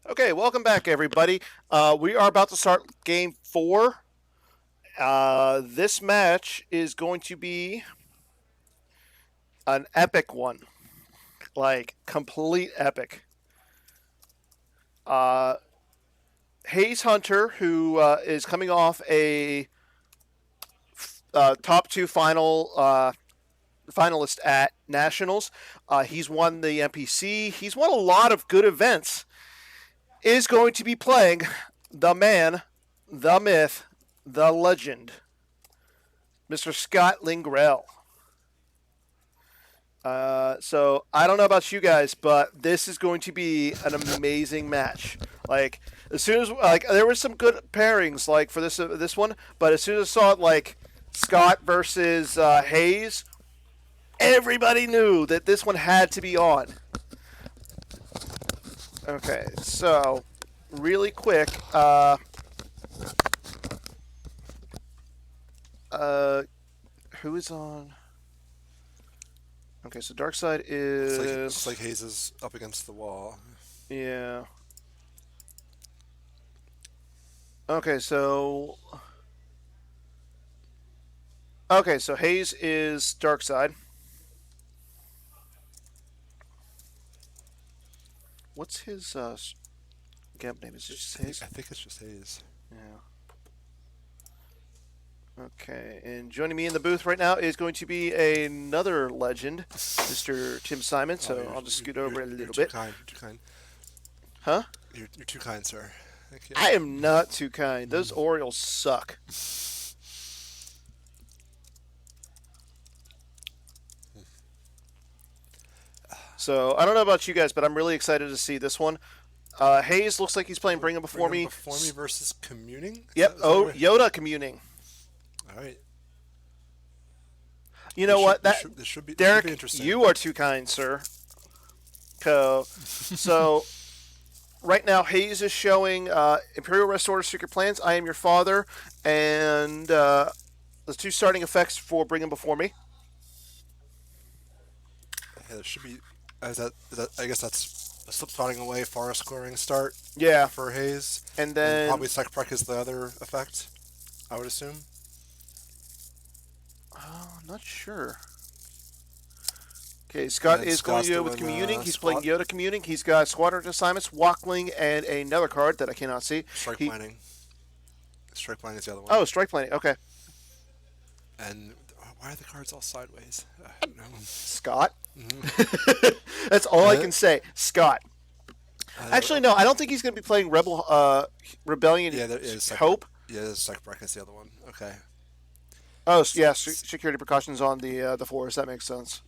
Okay, welcome back, everybody. We are about to start game 4. This match is going to be an epic one, like complete epic. Uh, Hayes Hunter, who is coming off a top 2 finalist at Nationals. He's won the MPC. He's won a lot of good events. Is going to be playing the man, the myth, the legend, Mr. Scott Lingrell. So I don't know about you guys, but this is going to be an amazing match. Like as soon as there were some good pairings like for this one, but as soon as I saw it like Scott versus Hayes, everybody knew that this one had to be on. Okay, so really quick, who is on? Okay, so Dark Side is. It's like Hayes is up against the wall. Yeah. Okay, so. Okay, so Hayes is Dark Side. What's his camp name? Is it just Hayes? I think it's just Hayes. Yeah. Okay, and joining me in the booth right now is going to be another legend, Mr. Tim Simon. So I'll just scoot over a little bit. Too kind. Huh? You're too kind, sir. Thank you. I am not too kind. Those Orioles suck. So I don't know about you guys, but I'm really excited to see this one. Hayes looks like he's playing Bring Him Before Me. Before Me versus Communing? Yep. Yoda Communing. All right. You know what? This should be Derek, interesting. you are too kind, sir. So right now, Hayes is showing Imperial Restorer Secret Plans, I Am Your Father, and the 2 starting effects for Bring Him Before Me. Yeah, there should be. I guess that's a slip sliding away, forest scoring start. Yeah. For Hayes, And then probably Psych is the other effect. I would assume. Not sure. Okay, Scott is going to go with doing, Communing. He's playing Yoda Communing. He's got Squadron Assignments, Walkling, and another card that I cannot see. Strike Planning. Strike Planning is the other one. Oh, Strike Planning. Okay. And why are the cards all sideways? I don't know. Scott. Mm-hmm. That's all I can say. Scott. Actually, no. I don't think he's going to be playing Rebellion. Yeah, there is Hope. Yeah, Psych is the other one. Okay. Oh, yeah. Security precautions on the force. That makes sense.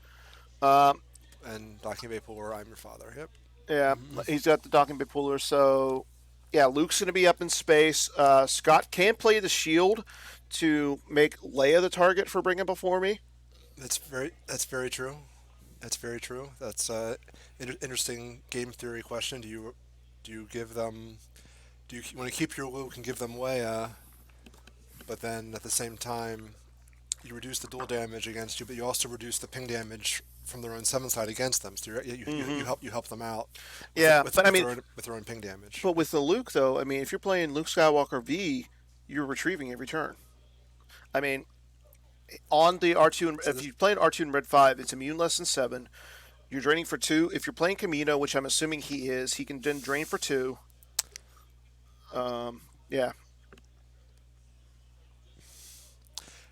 And Docking Bay Puller, I'm Your Father. Yep. Yeah, he's got the Docking Bay Puller. So, yeah, Luke's going to be up in space. Scott can play the shield to make Leia the target for Bring It Before Me. That's very true. That's very true. That's interesting game theory question. Do you give them? Do you want to keep your Luke and give them Leia, but then at the same time, you reduce the dual damage against you, but you also reduce the ping damage from their own 7 side against them. So you help them out. With their own ping damage. But with the Luke though, I mean, if you're playing Luke Skywalker V, you're retrieving every turn. I mean, on the R2, if you play an R2 in Red 5, it's immune less than 7. You're draining for 2. If you're playing Camino, which I'm assuming he is, he can then drain for 2. Yeah.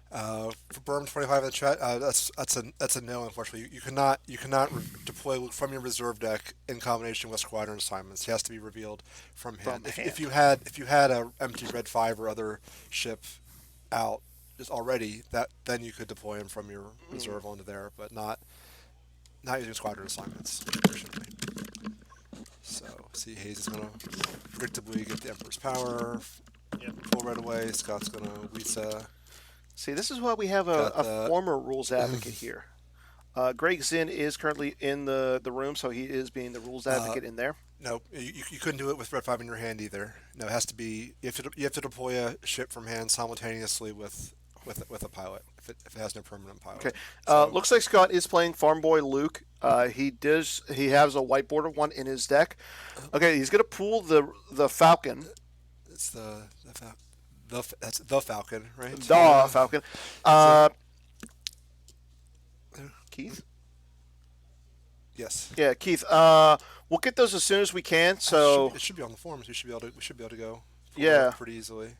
For Berm25 in the chat, that's a no. Unfortunately, you cannot deploy Luke from your reserve deck in combination with Squadron Assignments. He has to be revealed from hand. If you had a empty Red 5 or other ship out just already, then you could deploy him from your reserve onto there, but not using Squadron Assignments, unfortunately. So, see, Hayes is going to predictably get the Emperor's Power, pull right away. Scott's going to Lisa. See, this is why we have a former rules advocate here. Greg Zinn is currently in the room, so he is being the rules advocate in there. No, you couldn't do it with Red 5 in your hand either. No, it has to be you have to deploy a ship from hand simultaneously with with a pilot if it has no permanent pilot. Okay. So Looks like Scott is playing Farm Boy Luke. He has a whiteboard one in his deck. Okay, he's gonna pull the Falcon. it's that's the Falcon, right? The Falcon. So, Keith. yes. Yeah, Keith. We'll get those as soon as we can. So it should be on the forums. We should be able to go. Yeah. Pretty easily.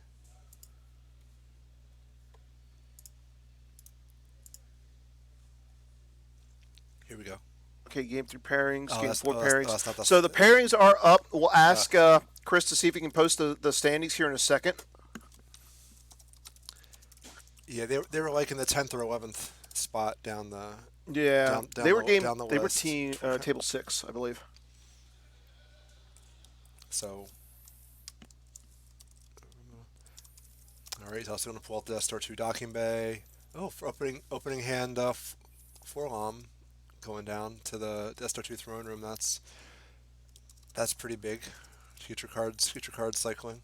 Here we go. okay, game 3 pairings, game 4 oh, pairings. that's not the- So the pairings are up. We'll ask Chris to see if he can post the standings here in a second. Yeah, they were like in the 10th or 11th spot down the. Yeah, down they were down the They were list. table 6, I believe. So. All right, he's also going to pull out the Death Star 2 docking bay. Oh, for opening hand, Forlom going down to the Death Star 2 throne room. That's pretty big. Future cards cycling.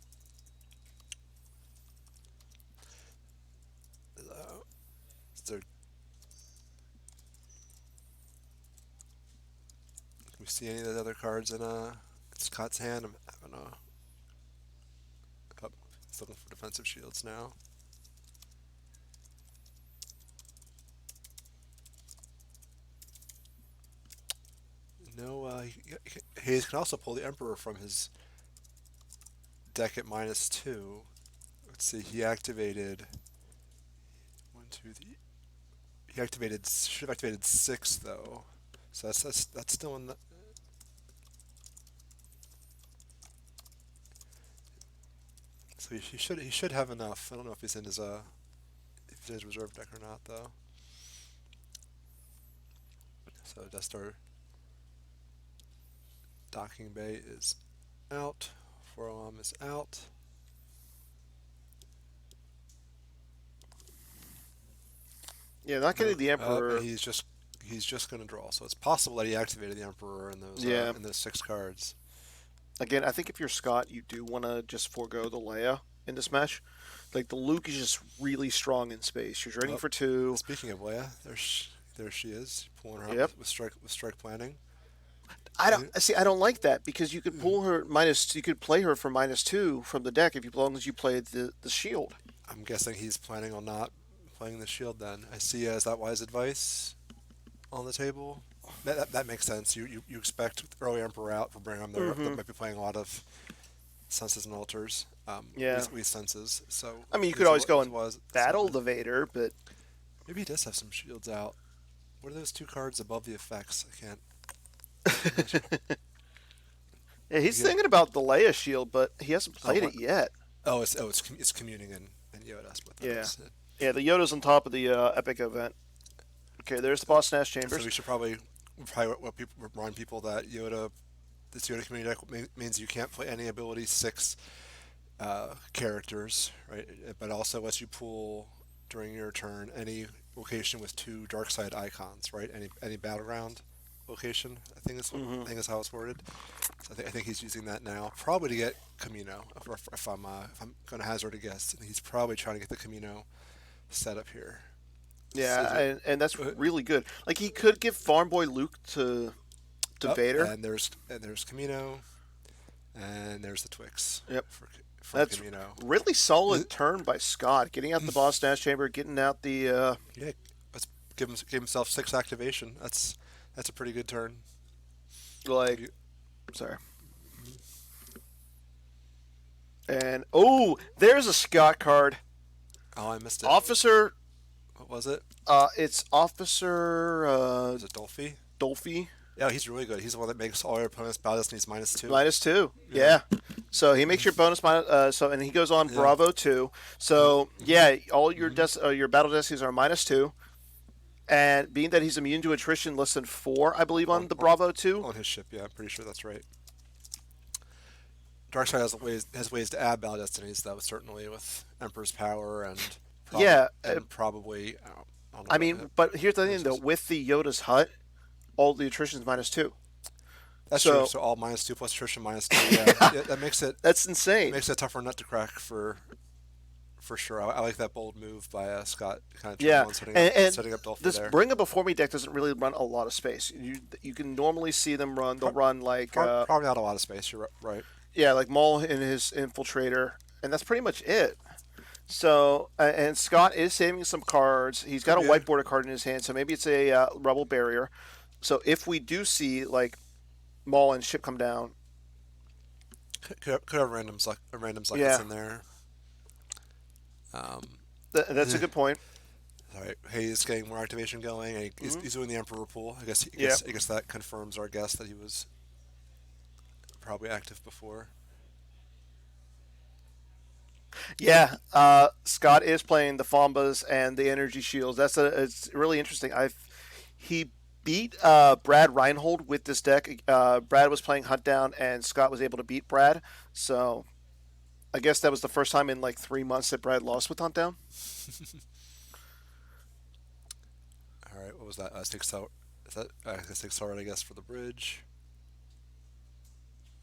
Can we see any of the other cards in Scott's hand? I'm having a. Oh, he's looking for defensive shields now. No, Hayes can also pull the Emperor from his deck at -2. Let's see, he activated should have activated 6 though. So that's still in the. So he should have enough. I don't know if he's in his reserve deck or not though. So Death Star docking bay is out. Forlom is out. Yeah, not getting the Emperor. He's just going to draw. So it's possible that he activated the Emperor in those in those 6 cards. Again, I think if you're Scott, you do want to just forego the Leia in this match. Like the Luke is just really strong in space. You're draining for 2. Speaking of Leia, there she is, pulling her Yep. up with strike planning. I don't like that because you could pull her you could play her for -2 from the deck as long as you played the shield. I'm guessing he's planning on not playing the shield then. I see. Is that wise advice on the table? That makes sense. You expect early Emperor out for bringing him there. That might be playing a lot of senses and altars. We senses. So I mean, you could always go and battle the Vader, but maybe he does have some shields out. What are those 2 cards above the effects? I can't. yeah, he's thinking about the Leia shield, but he hasn't played it yet. Oh, it's communing and Yoda. That's what that is. Yeah, the Yoda's on top of the epic event. Okay, there's the Boss Nash Chambers. So we should probably remind people that this Yoda community deck means you can't play any ability 6 characters, right? But also lets you pull during your turn any location with 2 dark side icons, right? Any battleground location. I think is how it's worded. So I think he's using that now, probably to get Camino. If I'm going to hazard a guess, he's probably trying to get the Camino set up here. Yeah, and that's really good. Like he could give Farm Boy Luke to Vader. And there's Camino, and there's the Twix. Yep. For That's Camino. Really solid turn by Scott, getting out the Boss Nash Chamber, getting out the. Yeah, let's give himself 6 activation. That's a pretty good turn. Sorry. And there's a Scott card. Oh, I missed it. Officer. What was it? It's Officer. Is it Dolphy? Dolphy. Yeah, he's really good. He's the one that makes all your opponents' battle destinies -2. -2. Yeah. So he makes your bonus minus. And he goes on Bravo 2. So all your your battle destinies are -2. And being that he's immune to attrition less than 4, I believe, on the Bravo 2. On his ship, yeah, I'm pretty sure that's right. Darkseid has ways to add battle destinies, though, certainly with Emperor's Power and probably. I mean, but here's the thing, though. With the Yoda's Hut, all the attrition is -2. That's true. So all -2 plus attrition -2. Yeah, that makes it. That's insane. It makes it a tougher nut to crack for for sure. I like that bold move by Scott, kind of turn Yeah, one, and setting up Dolphy this there. Bring It Before Me deck doesn't really run a lot of space. You can normally see them run. They'll run like Probably not a lot of space. You're right. yeah, like Maul in his Infiltrator, and that's pretty much it. So and Scott is saving some cards. He's Could got a be a whiteboard card in his hand, so maybe it's a Rebel Barrier. So if we do see like Maul and ship come down, could have randoms like this yeah, in there. Um, that's a good point. all right, Hayes getting more activation going. And Hmm. he's doing the Emperor pool. Yeah, I guess that confirms our guess that he was probably active before. yeah. Scott is playing the Fombas and the Energy Shields. It's really interesting. He beat Brad Reinhold with this deck. Brad was playing Hunt Down, and Scott was able to beat Brad. So I guess that was the first time in like 3 months that Brad lost with Hunt Down. All right, what was that? Six out. Is that six out? I guess for the bridge.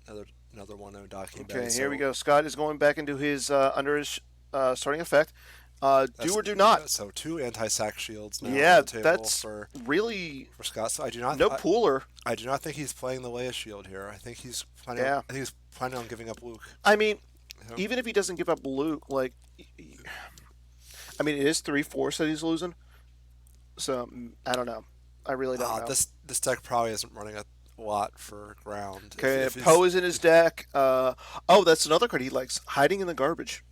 Another another 1-0 docking bay. Okay, here we So go. Scott is going back into his under his starting effect. Do that's or do not. so two anti-sack shields now on Yeah, the table that's really for Scott. So I do not no pooler. I do not think he's playing the Leia shield here. Yeah, I think he's planning on giving up Luke. I mean, Yeah. even if he doesn't give up Luke, like, I mean, it is 3 4 that he's losing. So I don't know. I really don't know. This deck probably isn't running a lot for ground. Okay, If he's Poe is in his deck. Oh, that's another card he likes. Hiding in the garbage.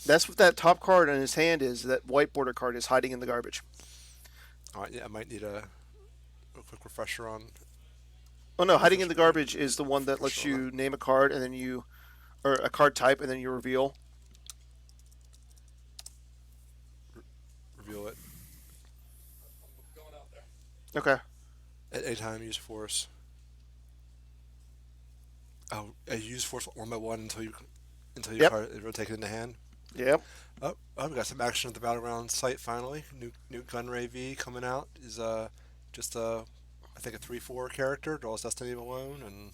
That's what that top card in his hand is. That white border card is hiding in the garbage. yeah, I might need a quick refresher on Oh no, hiding in the refresher, garbage is the one that lets refresher on you name a card and then or a card type and then you reveal. reveal it Okay. at any time. Use force. Oh, use force 1 by 1 until you Yep. card rotate it into hand. Yep. We got some action at the battleground site finally. New Gunray V coming out is just I think a 3/4 character draws Destiny alone, and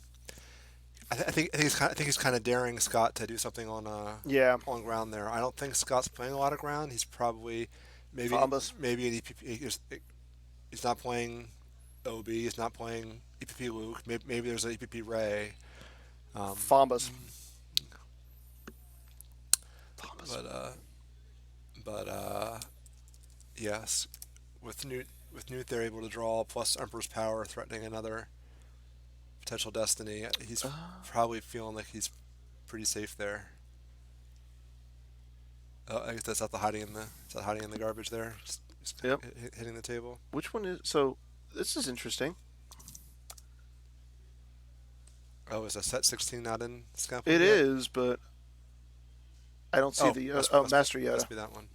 I think he's kind of daring Scott to do something Yeah. on ground there. I don't think Scott's playing a lot of ground. He's probably Bombas. maybe an EPP. He's not playing OB. He's not playing EPP Luke. Maybe there's an EPP Ray. Um, Fombas. Fombas. but yes, with Newt they're able to draw plus Emperor's Power, threatening another potential Destiny. He's probably feeling like he's pretty safe there. I guess that's not the hiding in the garbage there. Just Yep. hitting the table. Which one is so? This is interesting. Oh, is a set 16 not in Scalpel It yet? is, but I don't see the Master Yoda. Must be that one.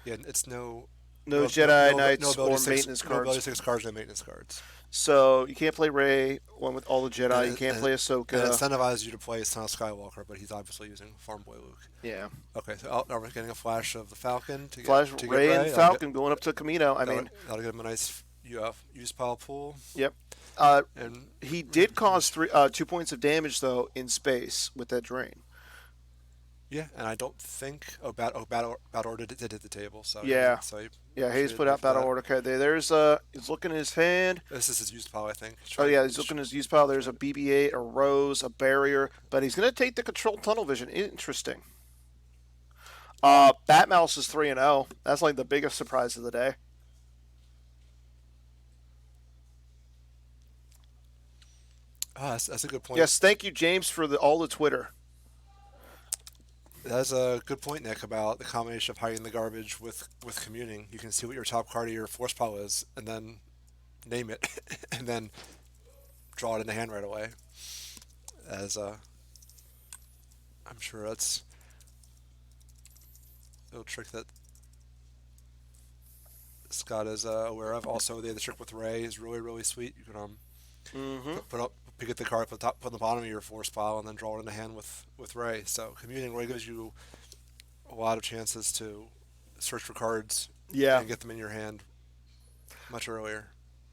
Yeah, it's No Jedi Knights ability or six, maintenance no ability cards. 6 cards, no maintenance cards. So you can't play Rey, one with all the Jedi. You And, can't and, play and Ahsoka. incentivizes you to play Son of Skywalker, but he's obviously using Farm Boy Luke. Yeah. Okay, so now we're getting a flash of the Falcon Flash to get Rey and Rey. Falcon going up to Camino. I mean, That'll give him a nice use pile pool. yep. And He did cause 2 points of damage though in space with that drain. yeah, and I don't think Battle Order did hit the table. So Yeah. so Yeah, Hayes should put be out for Battle that. Order. Okay, there's he's looking at his hand. This is his use pile, I think. Oh yeah, he's looking at his use pile. There's a BB-8, a Rose, a Barrier, but he's gonna take the controlled tunnel vision. Interesting. Batmouse is 3-0. That's like the biggest surprise of the day. That's a good point. Yes, thank you, James, for all the Twitter. That's a good point, Nick, about the combination of hiding the garbage with communing. You can see what your top card of your force pile is, and then name it, and then draw it in the hand right away. As I'm sure that's a little trick that Scott is aware of. Also, the other trick with Ray is really sweet. You can Mm-hmm. pick up the card, put on the bottom of your force pile, and then draw it in the hand with Ray. So commuting Ray gives you a lot of chances to search for cards Yeah. and get them in your hand much earlier.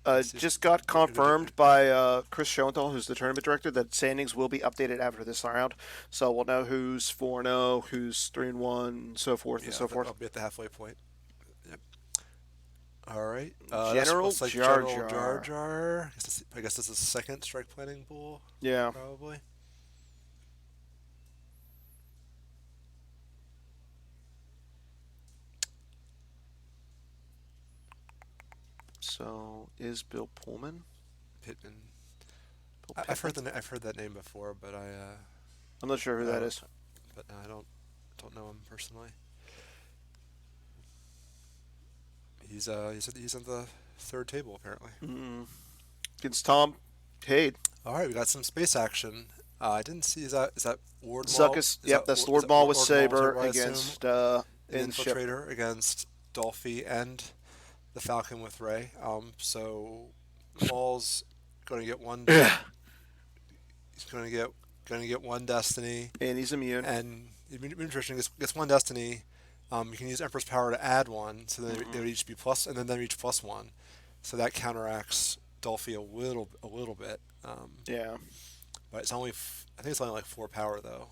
Let's see Just got confirmed by Chris Schoenthal, who's the tournament director, that standings will be updated after this round. So we'll know who's 4-0, who's 3-1, so forth and so forth. I'll be at the halfway point. Yep. All right. General looks like Jar General Jar. Jar Jar. I guess this is the second strike planning pool. Yeah. Probably. So is Bill Pullman? Pittman. Bill I've heard that name before, but I'm not sure who that is. But I don't know him personally. He's on the third table apparently. Against Tom Cade. All right, we got some space action. I didn't see. Is that Ward Zuckus? Maul? Yep, that's Lord Maul with Saber I against an Infiltrator. Infiltrator against Dolphy and the Falcon with Ray. So Maul's going to get one. He's going to get one Destiny, and he's immune. And interesting. Gets one Destiny. You can use Emperor's Power to add one, so then they would each be plus, and then they each +1. So that counteracts Dolphy a little bit. Yeah. But it's only, I think it's only like 4 power though.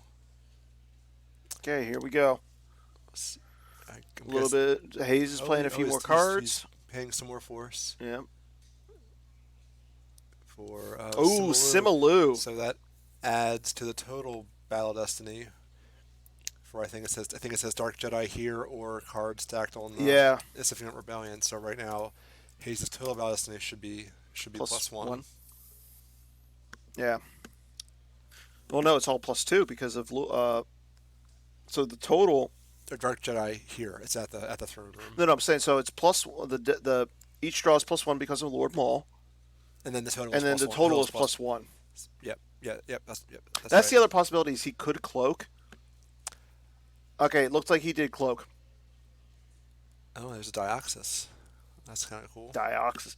Okay, here we go. A little bit. Hayes is playing a few more cards. He's paying some more force. Yeah. For Simalu. So that adds to the total Battle Destiny. For I think it says Dark Jedi here or card stacked on the Issafian Rebellion. So right now, Hayes' total Battle Destiny should be +1. Yeah. Well, no, it's all +2 because of so the total. Dark Jedi here. It's at the throne room. No, I'm saying so it's the each draw is +1 because of Lord Maul. And then the total. The total is +1. Yep. That's That's right. the other possibility. Is he could cloak. Okay, it looks like he did cloak. Oh, there's a Dioxys. That's kind of cool. Dioxys.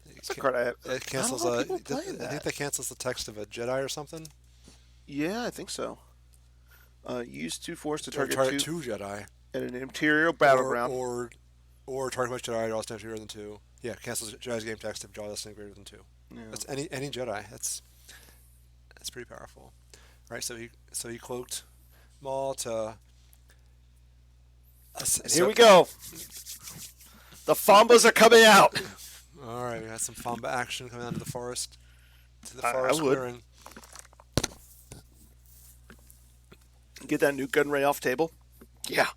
It cancels I I think that cancels the text of a Jedi or something. Yeah, I think so. Use 2 force to target 2 Jedi. At an interior battleground. Or target much Jedi draws damage greater than 2. Yeah, cancels Jedi's game text if draw destiny greater than 2. Yeah. That's any Jedi. That's pretty powerful. All right, so he cloaked Maul to. Here we go. The Fombas are coming out. All right, we got some Famba action coming out of the forest. To the I forest would. clearing. Get that new gun ray off table. Yeah.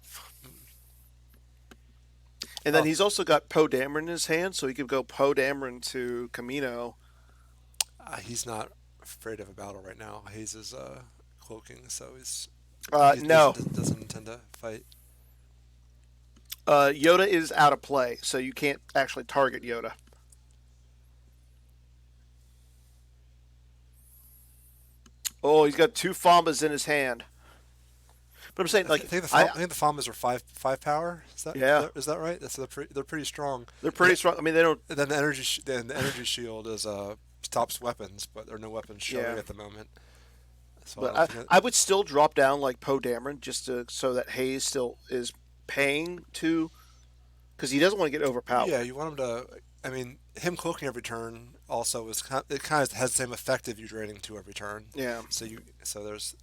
And then he's also got Poe Dameron in his hand, so he could go Poe Dameron to Camino. He's not afraid of a battle right now. Hayes is cloaking, so he's no. Doesn't intend to fight. Yoda is out of play, so you can't actually target Yoda. Oh, he's got 2 Fombas in his hand. But I'm saying, like, I think the Fombas are 5 power. Is that right? They're pretty strong. They're pretty strong. I mean, they don't. And then the energy shield is stops weapons, but there are no weapons showing at the moment. So but I would still drop down like Poe Dameron just so that Hayes still is paying to, because he doesn't want to get overpowered. Yeah, you want him to. I mean, him cloaking every turn also is it kind of has the same effect if you're draining 2 every turn. Yeah. So there's.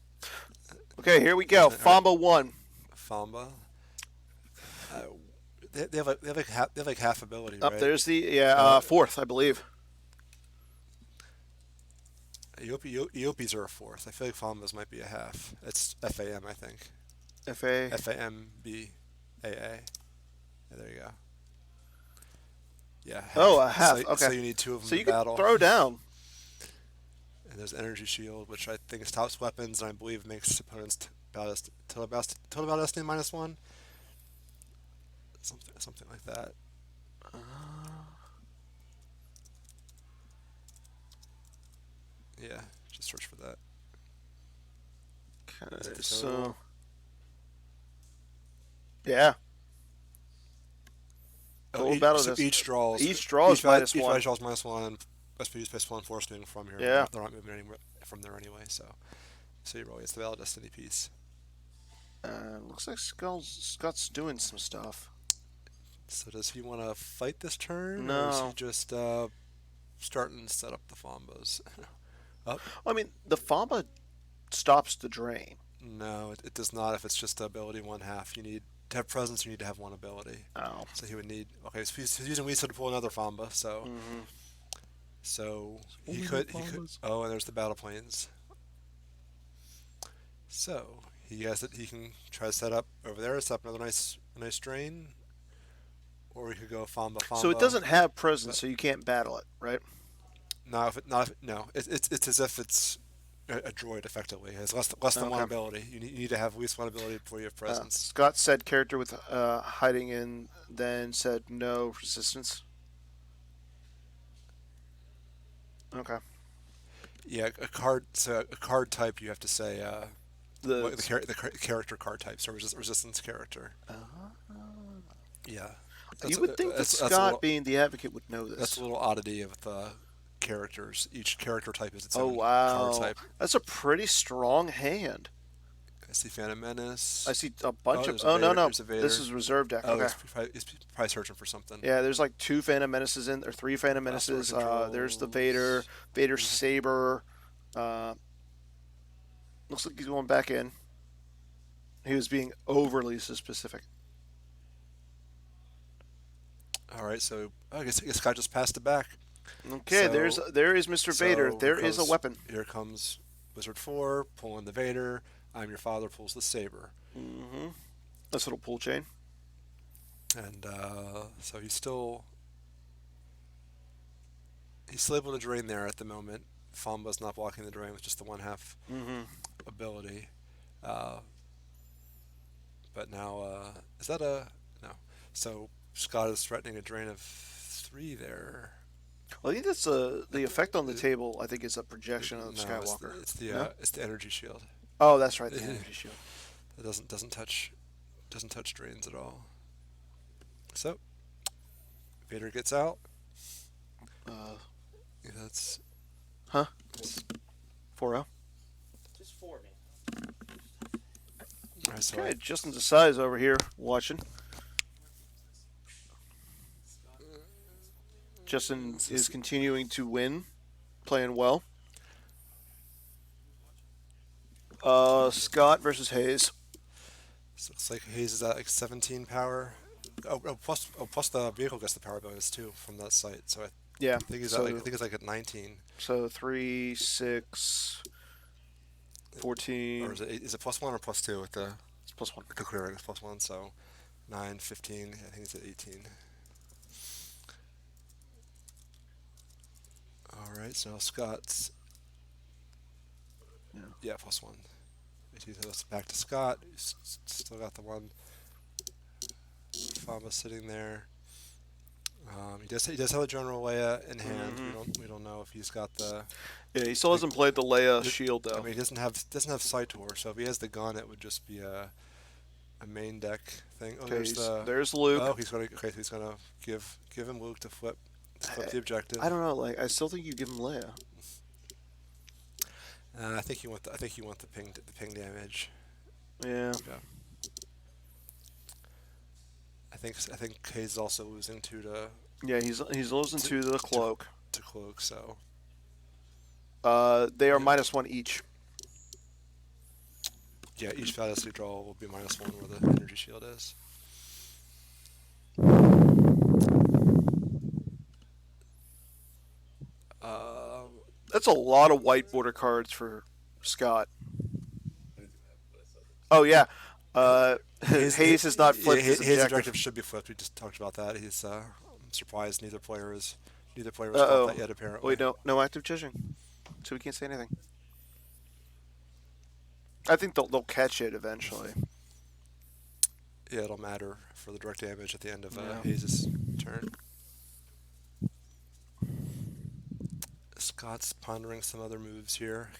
Okay, here we go. Famba 1. Famba. They have like half ability. Up right? there's the 4th, I believe. Eopies are a 4th. I feel like Fambas might be a half. It's FAM, I think. FAMBAA. Yeah, there you go. Yeah. Half. Oh, a half. So, okay. So you need 2 of them so to you battle. Can throw down. And there's Energy Shield, which I think is tops weapons, and I believe makes opponents total battle destiny -1. Something like that. Yeah, just search for that. Okay, so yeah. Each draws -1. Each draws -1, and SPU's +1 force moving from here. Yeah. They're not moving anywhere from there anyway, so you roll against the Battle Destiny piece. Looks like Scott's doing some stuff. So does he want to fight this turn, or is he No. just starting to set up the Fombas? Up? I mean, the Famba stops the drain. No, it does not. If it's just ability one half, you need to have presence. You need to have one ability. Oh. So he would need. Okay, so he's using Weasel to pull another Famba. So Mm-hmm. so he Only could the he could. Fambas. Oh, and there's the battle planes. So he has it. He can try to set up over there. Set up another nice drain, or we could go Famba So it Famba. doesn't have presence, But so you can't battle it, right? not if it, no. It's as if it's a droid effectively. It has less than one Okay. ability. You need to have at least one ability before you have presence. Scott said character with hiding in, then said no resistance. Okay. Yeah, a card. So a card type you have to say The what the character card type. So resistance character. Yeah, You would think that that's a Scott, little being the advocate, would know that's a this. little oddity of the characters. Each character type is its Oh own card wow, type. that's a pretty strong hand. I see Phantom I Menace. see a bunch Oh, of. there's a Oh no Vader. no, There's a this Vader. is reserve deck. Oh, Okay. he's probably searching for something. Yeah, there's like two Phantom Menaces or three Phantom Master Menaces. There's the Vader, controls. Vader Saber. Uh, looks like he's going back in. He was being overly specific. All right, so I guess Scott just passed it back. Okay, So there is Mr. Vader. so There is a weapon. here comes Wizard 4, pulling the Vader. I'm your father pulls the saber, Mm-hmm. Nice little pull chain. and so he's still able to drain there at the moment. Famba's not blocking the drain with just the one half Mm-hmm. ability. Uh, but now is that a no? So Scott is threatening a drain of 3 there. Well, I think that's the effect on the table. I think is a projection of No, Skywalker. the it's the energy shield. Oh, that's right, the energy shield. It doesn't touch drains at all. So Vader gets out. Uh, Yeah, that's huh? 4-0. Just for me. all right. So Okay, Justin Desai's over here watching. Justin is continuing to win, playing well. Scott versus Hayes. so it's like Hayes is at like 17 power. Plus the vehicle gets the power bonus too from that site. So I Yeah. think he's So, at I think it's like at 19, 3, 6, 14. or is it +1 or +2 with the It's +1. clearing? It's +1, so 9, 15. I think it's at 18. All right, so now Scott's Yeah. +1. He goes back to Scott. He's still got the one. Fama sitting there. He does have a General Leia in hand. Mhm. We don't know if he's got the. Yeah, he still hasn't played the Leia shield I though. mean, he doesn't have Sitor, so if he has the gun, it would just be a main deck thing. Oh, Okay, there's Luke. Oh, he's gonna give him Luke to flip the objective. I don't know. Like, I still think you give him Leia. I think you want the ping damage. Yeah. Yeah. I think Hayes is also losing to Yeah, he's losing to the cloak. Cloak, so They are Yeah. -1 each. yeah, each fantasy draw will be -1 where the energy shield is. That's a lot of white border cards for Scott. Oh yeah. Hayes has not flipped his His objective. objective should be flipped. We just talked about that. He's I'm surprised neither player has caught Uh-oh. that yet. Apparently. Wait, no active judging, so we can't say anything. I think they'll catch it eventually. Yeah, it'll matter for the direct damage at the end of Yeah. Hayes' turn. Scott's pondering some other moves here.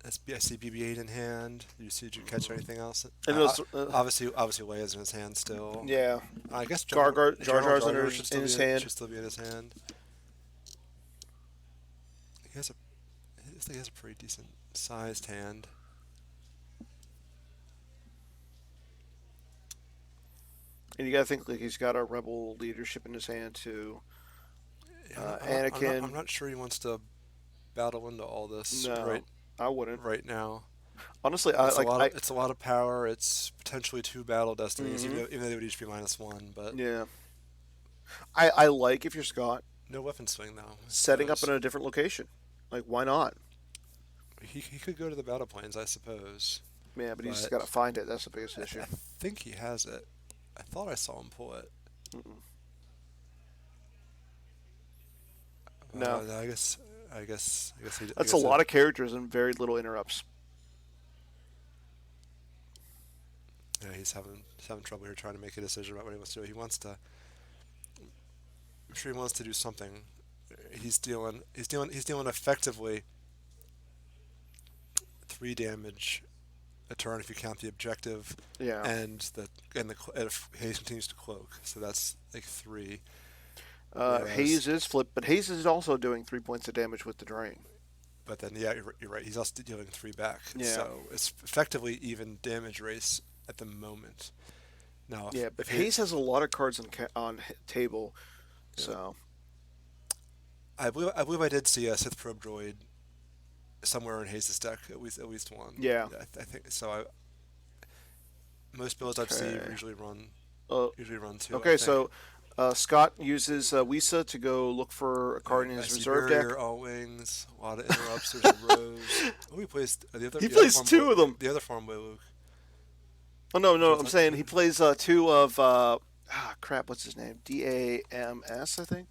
I see BB-8 in hand. Did you catch anything else? And those, obviously Leia's in his hand still. Yeah. I guess Jar Jar's Jar in his hand. Should still be in his hand. He has a pretty decent sized hand. And you gotta think like he's got a rebel leadership in his hand too. Yeah, I'm Anakin, not sure he wants to battle into all this no, I wouldn't. right now. Honestly, I like I. It's a lot of power. It's potentially two battle destinies, Hmm. even though they would each be -1. But Yeah, I like if you're Scott no weapon swing though, I setting up in suppose. a different location. Like, why not? He could go to the battle planes, I suppose. Yeah, but he's But got to find it. That's the biggest I issue. think he has it. I thought I saw him pull it. Mm-mm. No, No, I that's a guess lot of characters and very little interrupts. yeah, he's having trouble here trying to make a decision about what he wants to do. I'm sure he wants to do something. He's dealing effectively 3 damage a turn if you count the objective, Yeah. and if Hayes continues to cloak, so that's like 3. Hayes Whereas, is flipped, but Hayes is also doing 3 points of damage with the drain. but then yeah, you're right. He's also dealing 3 back, Yeah. so it's effectively even damage race at the moment. Now, Yeah, but if Hayes, Hayes has a lot of cards on table, yeah, so I believe I did see a Sith probe droid somewhere in Hayes' deck, at least one. yeah. I think so. Most builds I've seen Okay. Uh, usually run 2. I okay, think. so Scott uses Wisa to go look for a card in I his see reserve deck. barrier, all wings, a lot of interrupts. There's a rose. Oh, he plays He plays two of them. The other farm boy Luke. Oh no, no, Which I'm one's saying that? he plays two of crap. What's his name? Dams, I think.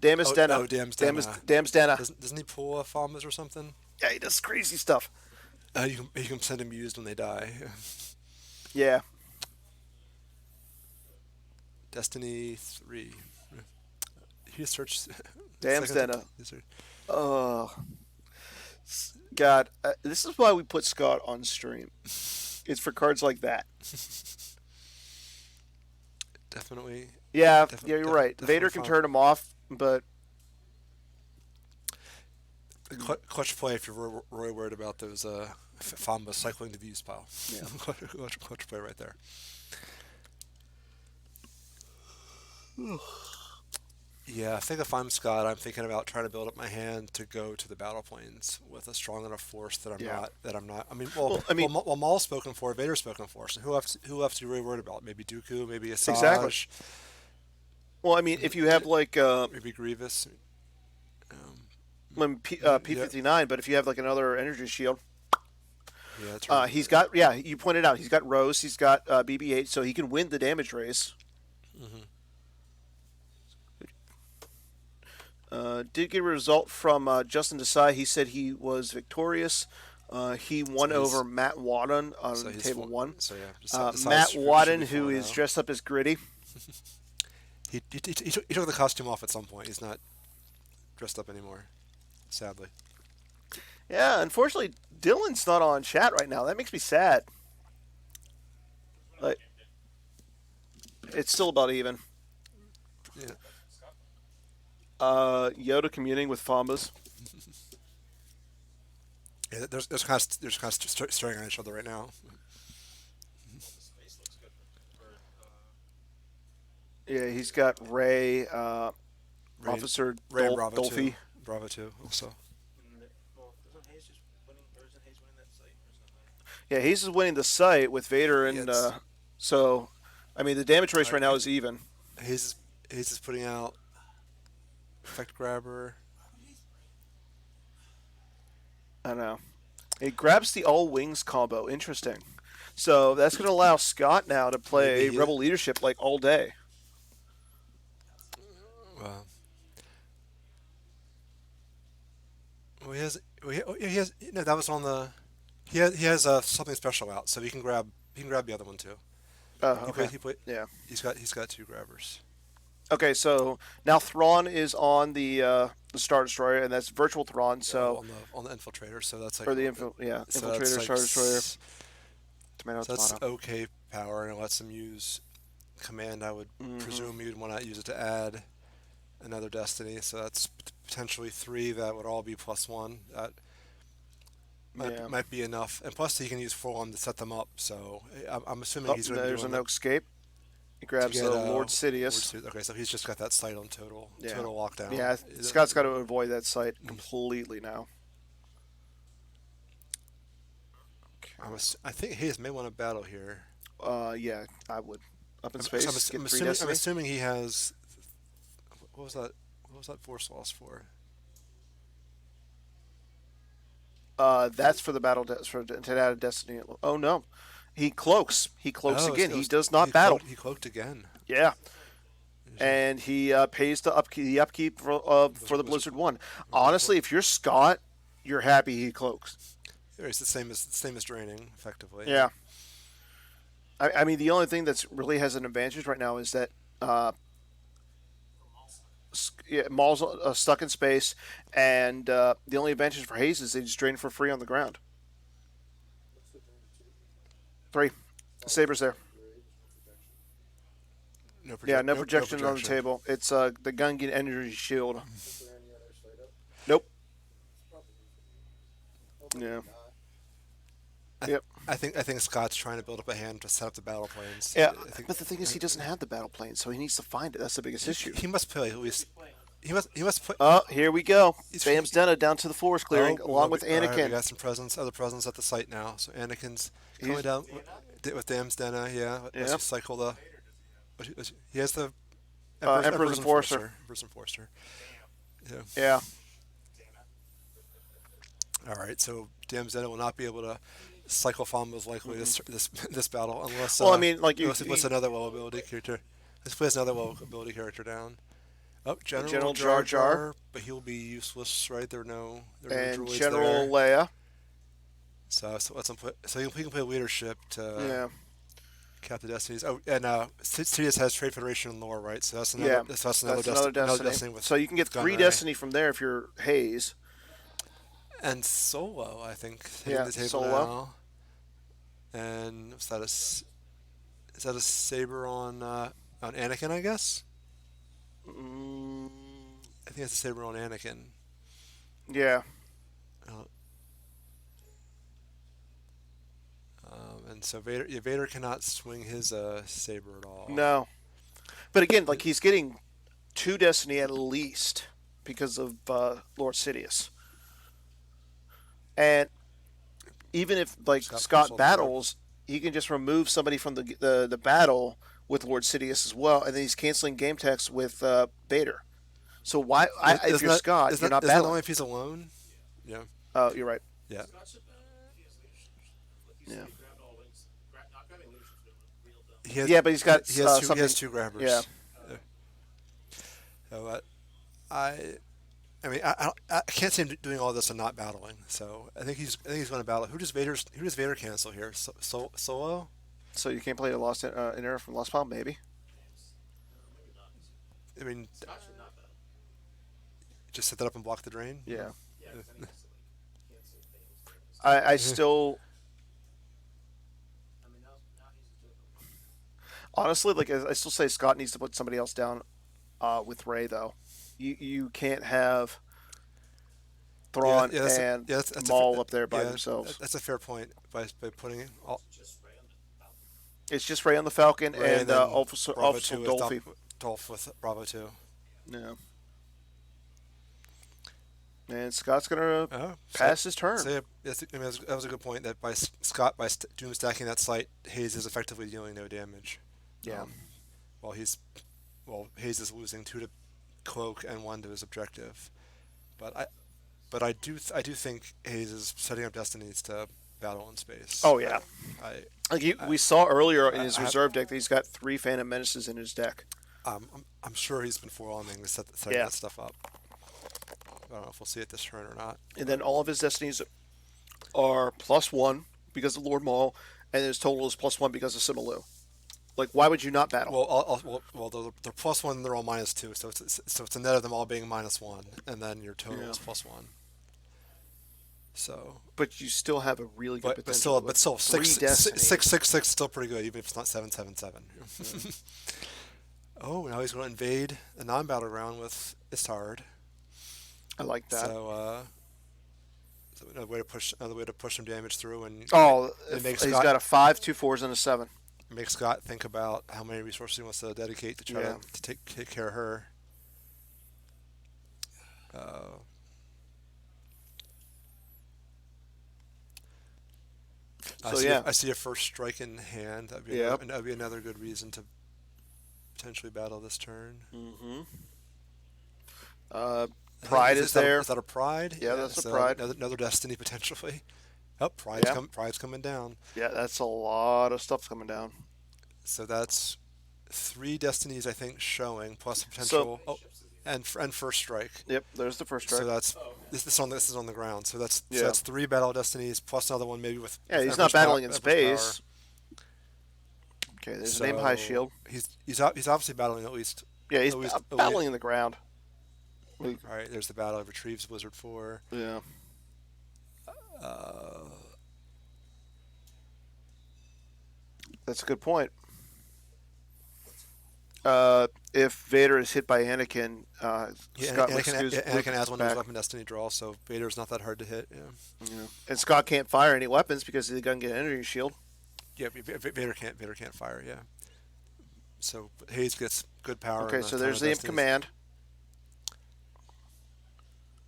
Damus Denna. Oh, damn, Dams Denna. Doesn't he pull farmers or something? Yeah, he does crazy stuff. You can send him used when they die. Yeah. Destiny 3. He searched. Dams second. Denna. He searched- Oh God, this is why we put Scott on stream. It's for cards like that. Definitely. Yeah, Definitely. yeah, you're right. Definitely Vader can fun. turn him off, but Clutch play if you're really worried about those Famba cycling to the use pile. yeah. Clutch play right there. Yeah, I think if I'm Scott, I'm thinking about trying to build up my hand to go to the battle planes with a strong enough force that Yeah. I'm not. I mean, Well, I mean, Maul's spoken for, Vader's spoken for. So who else are you really worried about? Maybe Dooku, maybe Asajj, exactly. Well, I mean, if you have like maybe Grievous. Um, yeah, P59, but if you have like another energy shield, yeah, that's right. he's got yeah. You pointed out he's got Rose, he's got BB-8, so he can win the damage race. Hmm. Did get a result from Justin Desai. He said he was victorious. He won So over Matt Wadden on so he's table one. So yeah, Matt should Wadden, be who falling is out. dressed up as Gritty. He took the costume off at some point. He's not dressed up anymore, sadly. Yeah, unfortunately, Dylan's not on chat right now. That makes me sad. Like, it's still about even. Yeah. Yoda communing with Fombas. Yeah, there's kind of staring at each other right now. Space looks good Yeah, he's got Ray, Ray, Officer Ray and Bravo Dolphy. 2. Bravo 2 also. well, isn't Hayes just winning, or isn't Hayes winning that site, or something? Yeah, he's just winning the site with Vader, Yeah, and it's, so, I mean, the damage race All right right, now is even. Hayes is putting out effect grabber. I know. He grabs the all wings combo. Interesting. So that's going to allow Scott now to play Maybe he- Rebel leadership like all day. Well, he has no. That was on the. He has something special out, so he can grab the other one too. Oh, okay. He played. Yeah. He's got 2 grabbers. Okay, so now Thrawn is on the Star Destroyer, and that's virtual Thrawn. So On the infiltrator, so that's like or the so infiltrator that's like Star Destroyer. Tomato, so that's tomato. okay power, and it lets him use command. I would Mhm. presume you'd want to use it to add another destiny. So that's potentially 3 that would all be +1. That Yeah. might be enough, and plus he can use full on to set them up. So I'm assuming Oh, he's going to be there's doing an escape. He to grabs get Lord Sidious. Okay, so he's just got that sight on total Yeah. lockdown. Yeah, Scott's got to avoid that site completely now. I think Hayes may want to battle here. Yeah, I would. Up in So space, get 3 I'm Destiny. assuming he has. What was that? What was that force loss for? That's for the battle for to add a Destiny. Oh no, he cloaks. He cloaks again. He does not battle. He cloaked again. Yeah, and he pays the upkeep for the Blizzard one. Honestly, if you're Scott, you're happy he cloaks. It's the same as draining, effectively. Yeah. I mean, the only thing that's really has an advantage right now is that Maul's stuck in space, and the only advantage for Hayes is they just drain for free on the ground. 3. Saber's there. No projection on the table. It's the Gungan energy shield. Nope. Yeah. Yep. I think Scott's trying to build up a hand to set up the battle planes. Yeah, but the thing is, he doesn't have the battle plane, so he needs to find it. That's the biggest issue. He must play at least. He must play. Oh, here we go. Bam's Denna down to the forest clearing, along with Anakin. Right, we got some other presence at the site now. So Anakin's coming down with Bam's Denna. Yeah. Let's cycle the. He has the Emperor's Enforcer. Emperor's Enforcer. Yeah. All right, so Bam's Denna will not be able to cycle Fombo's likely this battle unless. Well, I mean, like unless he puts another low ability character. Let's place another low ability character down. Oh, General Jar Jar, but he'll be useless, right? There are no droids General there. Leia. So let's put. So he can play leadership to cap the destinies. Oh, and Sidious has Trade Federation lore, right? So that's another. That's another destiny. So you can get 3 destiny from there if you're Hayes. And Solo, I think, hitting the table Solo. now. And is that a saber on Anakin? I guess. I think it's a saber on Anakin. Yeah. And so Vader cannot swing his saber at all. No. But again, like he's getting 2 destiny at least because of Lord Sidious. And even if like Scott battles, he can just remove somebody from the battle with Lord Sidious as well, and then he's canceling game text with Vader. So why, if you're Scott, you're not battling. Only if he's alone? Yeah. Oh, you're right. Yeah. Yeah. But he's got he has 2 grabbers. Yeah. So I mean, I can't see him doing all this and not battling. So I think he's going to battle. Who does Vader cancel here? Solo. So you can't play a Lost in Era from Lost Palm, maybe. I mean, just set that up and block the drain. Yeah. I still. Honestly, like I still say, Scott needs to put somebody else down with Rey, though. You can't have Thrawn and Maul up there by themselves. That's a fair point. By putting it's just Rey on the Falcon and Officer Dolphy. Dolph with Bravo 2. Yeah. And Scott's gonna pass his turn. So that was a good point. That by Scott doom stacking that site, Hayes is effectively dealing no damage. Yeah. Hayes is losing 2 to Cloak and 1 to his objective, but I do think Hayes is setting up destinies to battle in space. Oh yeah. We saw earlier in his reserve deck that he's got 3 Phantom Menaces in his deck. I'm sure he's been forearming to setting that stuff up. I don't know if we'll see it this turn or not. And then all of his destinies are +1 because of Lord Maul, and his total is +1 because of Simalu. Like, why would you not battle? Well, they're +1 and they're all -2, so it's a net of them all being -1, and then your total is +1. So, but you still have a really good potential. But still, 666 still pretty good, even if it's not 777. Oh, now he's going to invade a non-battleground with Istard. I like that. So another way to push some damage through, and he's got a 5, 2 4s, and a 7. make Scott think about how many resources he wants to dedicate to try Yeah. to take care of her. Uh, So yeah. I see a first strike in hand. Yep. That'd be another good reason to potentially battle this turn. Mm-hmm. Pride is there. Is that a pride? Yeah, that's a so pride. another destiny potentially. Oh, Yeah. pride's coming down. Yeah, that's a lot of stuff coming down. So that's 3 destinies I think showing plus So potential. Oh, and first strike. yep, there's the first So strike. that's this is on the ground. So Yeah. that's 3 battle destinies plus another one maybe Yeah, he's Emperor's not battling in Emperor's power. space. Okay, there's a So name high shield. he's obviously battling at least. Yeah, he's at least, battling in the ground. All right, there's the battle of retrieves Blizzard 4. Yeah. Uh, That's a good point. If Vader is hit by Anakin, Scott Anakin has one of his back. weapon destiny draw, so Vader's not that hard to hit. Yeah, Yeah. And Scott can't fire any weapons because he doesn't get an energy shield. yeah. Vader can't fire. Yeah. So Hayes gets good power. Okay, and a so ton there's of the destinies. command.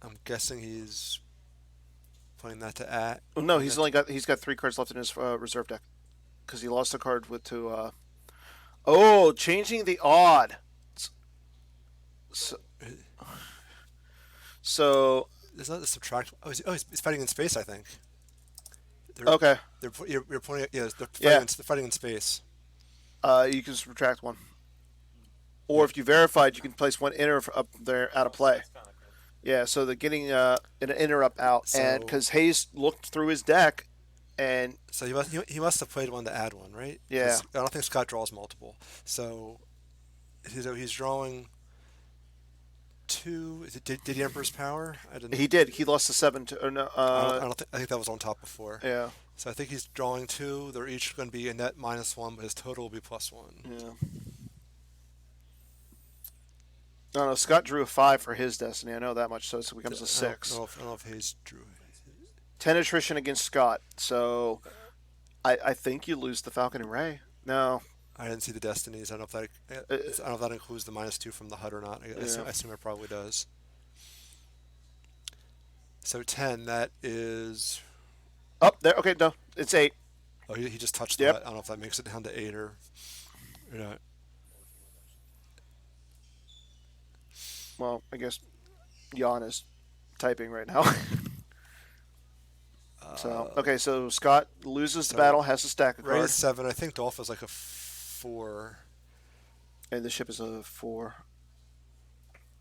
I'm guessing he's playing that to at. Oh, no, he's got 3 cards left in his reserve deck because he lost a card to. Changing the odd. So, so It's not the subtract. He's fighting in space. I think. okay. You're pointing. Yeah, they're fighting, Yeah. they're fighting in space. You can subtract 1, or if you verified, you can place 1 inner up there out of play. That's kind of good. Yeah, so they're getting an inner up out, and So- because Hayes looked through his deck, and So he must have played one to add one, right? Yeah. 'Cause I don't think Scott draws multiple. So he's drawing 2. Did he Emperor's Power? I didn't. he did. He lost the 7 to. Or no, I think that was on top before. yeah, So I think he's drawing 2. They're each going to be a net -1, but his total will be +1. yeah. No, Scott drew a 5 for his destiny. I know that much, so it becomes a 6. I don't know if Hayes drew. 10 attrition against Scott, so I think you lose the Falcon and Ray. No, I didn't see the destinies. I don't know if that includes the -2 from the HUD or not. I assume it probably does. So 10. That is. up there. Okay, no, it's 8. Oh, he just touched Yep. that. I don't know if that makes it down to 8 or not. Well, I guess Jan is typing right now. So okay, so Scott loses the battle, has to stack a Ray card, is 7. I think Dolph is like a 4. and the ship is a 4.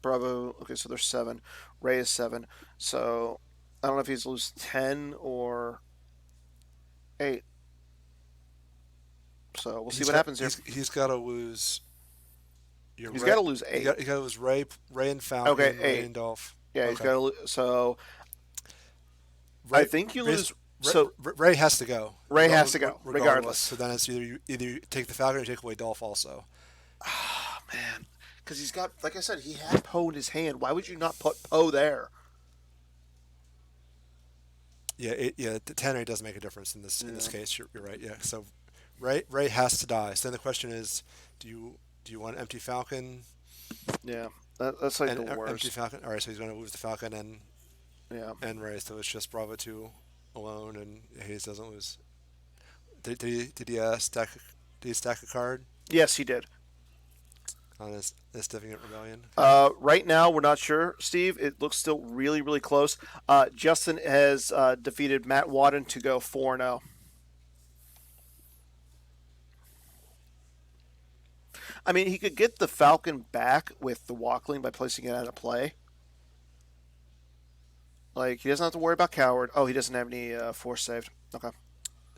Bravo. Okay, so there's 7. Ray is 7. So I don't know if he's lose 10 or 8. So we'll see what happens here. He's got to lose. He's got to lose 8. He got to lose Ray and Falcon. Okay, Ray 8. and Dolph. Yeah, he's Okay. got to lose. So Ray, I think you Ray's- lose. So Ray has to go. Ray has to go, regardless. So then it's either you take the Falcon or you take away Dolph also. man, because he's got, like I said, he had Poe in his hand. Why would you not put Poe there? Yeah, the 10 doesn't make a difference in this case. You're right. Yeah. So Ray has to die. So then the question is, do you want empty Falcon? Yeah, that's like And the empty worst. Falcon. All right, so he's going to lose the Falcon Yeah. and Ray. So it's just Bravo 2 alone, and Hayes doesn't lose. Did he stack a card Yes, he did. on his Significant Rebellion? Right now, we're not sure, Steve. It looks still really, really close. Justin has defeated Matt Wadden to go 4-0. I mean, he could get the Falcon back with the Walkling by placing it out of play. Like, he doesn't have to worry about Coward. Oh, he doesn't have any Force saved. Okay.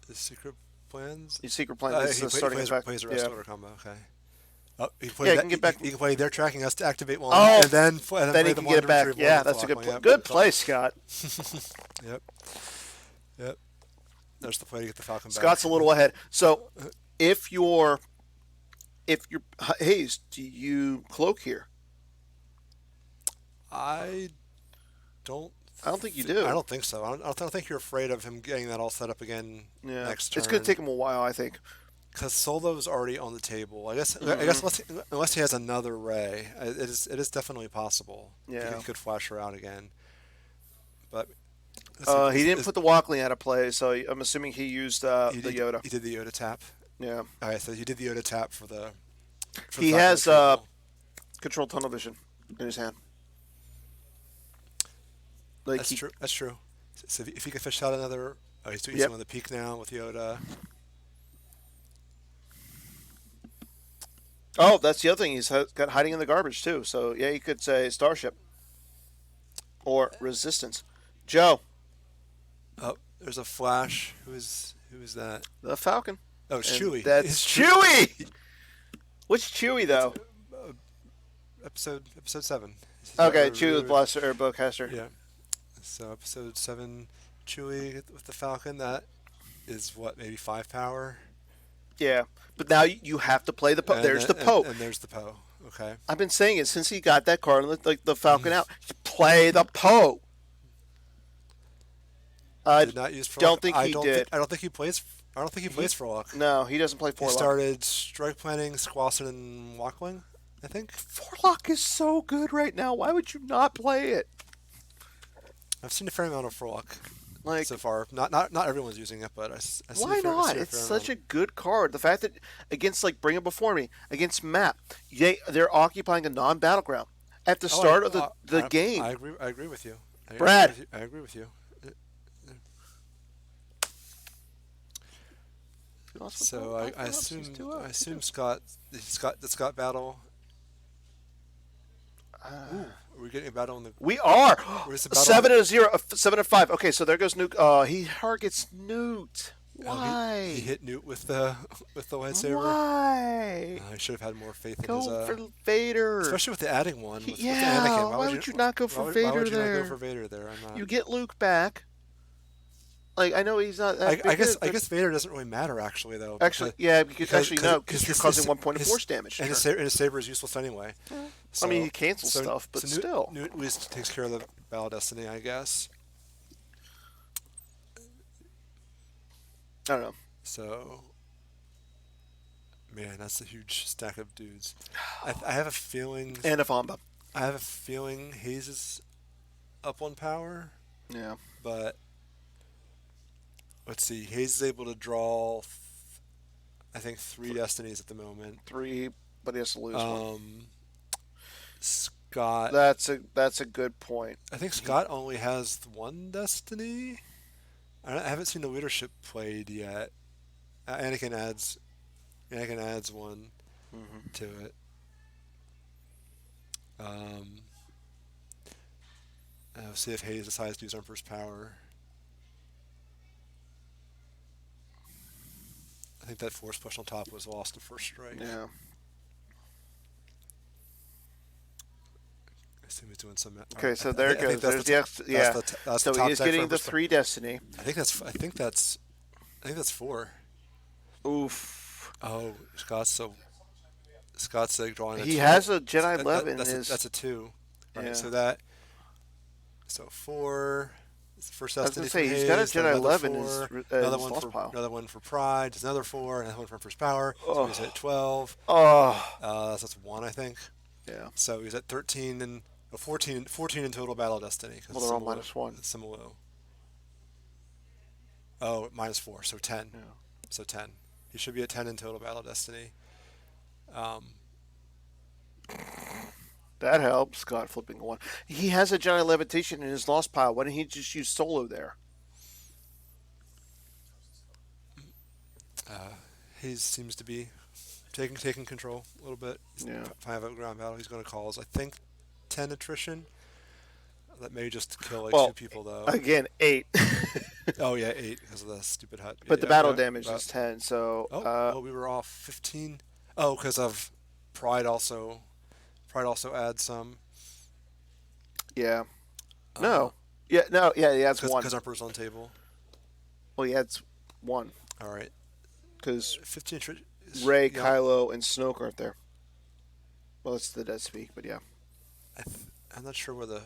The Secret Plans. His Secret Plan is the starting effect. plays the Yeah. rest order combo. Okay. Oh, he Yeah, he can get back. He can play their tracking us to activate one, Oh, and then then play he the can one get to it back. retrieve one Yeah, with the that's a good Walkling. play. Yep. Good play, Scott. Yep. There's the play to get the Falcon back. Scott's a little ahead. So, if you're Hayes, do you cloak here? I don't think you do. I don't think so. I don't think you're afraid of him getting that all set up again Yeah, next turn. it's going to take him a while, I think. Because Solo's already on the table. I guess Mhm. unless he has another ray, it is definitely possible. Yeah. He could flash her out again. But let's see. He didn't put the Walkling out of play, so I'm assuming he used the Yoda. He did the Yoda tap. Yeah. All right, so he did the Yoda tap for the He Falcon has retrieval. control tunnel vision in his hand. Like That's he. true. That's true. So if he could fish out another, oh, he's Yep. on the peak now with Yoda. Oh, that's the other thing. He's got hiding in the garbage too. So yeah, you could say Starship or Resistance. Joe, Oh, there's a flash. Who is that? the Falcon. Oh, it's And Chewie. that's It's Chewie. Which Chewie It's though? episode 7. Okay, Chewie with Blaster or Bowcaster. Yeah. So episode 7, Chewie with the Falcon. That is what, maybe 5 power. Yeah, but now you have to play the Poe. There's the Poe. And there's the Poe. Okay. I've been saying it since he got that card, like the Falcon out. Play the Poe. I Did not use Furlock. don't think he did. I don't think he plays. I don't think he plays Furlock. No, he doesn't play He Forlock. started Strike Planning, Squassin, and Walkling, I think. Forlock is so good right now. Why would you not play it? I've seen a fair amount of Furlock Like, so far. Not everyone's using it, but I see why not? It's such a good card. The fact that against like Bring It Before Me, against Map, they're occupying a non-battleground at the start of the game. I agree. I agree with you. Brad. I agree with you. So I assume Scott. The Scott battle. Ooh, are we getting a battle in the? We are Where's the battle? 7-0, 7-5. Okay, so there goes Nuke. He targets Newt. Oh, Why? he hit Newt with the lightsaber. Why? I should have had more faith in Go his. for Vader. Especially with the adding one. With Yeah, Anakin. why would you not go for Vader Why would you there? not go for Vader there? I'm not. You get Luke back. Like, I know he's not that I big, I guess Vader doesn't really matter actually though. Actually, yeah, because you're causing 1 point of force damage. And Sure. his saber is useless anyway. I mean, he cancels stuff, but Newt, still. Newt at least takes care of the Battle of Destiny, I guess. I don't know. So, man, that's a huge stack of dudes. I have a feeling. And a Famba. I have a feeling Hayes is up on power, Yeah. but let's see. Hayes is able to draw, I think, 3 destinies at the moment. 3, but he has to lose one. Scott. That's a good point. I think Scott only has 1 destiny. I haven't seen the leadership played yet. Anakin adds 1 to it. I'll see if Hayes decides to use Emperor's Power. I think that force push on top was lost in first strike. Yeah. I assume he's doing some. Okay, so there it goes. There's so he is getting the 3 destiny. I think that's 4. Oof. Oh, Scott's like drawing. He has a Jedi 11 in his. That's a 2. Right. Yeah. So 4. It's the first I was destiny. gonna say he's got a Jedi 11 in his Another lost one for pile. another one for Pride. There's another 4. Another one for First Power. So Oh. he's at 12. Oh. That's 1, I think. Yeah. So he's at 13 and 14 in total Battle Destiny. Well, they're all -1. Similo. Oh, -4, so 10. Yeah. So 10. He should be at 10 in total Battle Destiny. That helps. Scott flipping 1. He has a Jedi levitation in his lost pile. Why didn't he just use Solo there? He seems to be taking control a little bit. Yeah. 5 out ground battle. He's going to calls. I think 10 attrition. That may just kill 2 people though. Again, 8. Oh yeah, 8 because of the stupid hut. But the battle damage is 10. So. We were off 15. Oh, because of Pride also. Pride also adds some. Yeah. No. Yeah. No. Yeah. He adds 1. Because Emperor's on table. Well, he adds 1 All right. because 15. Rey, Kylo, and Snoke aren't there. Well, it's the Dead Speak, but yeah. I'm not sure where the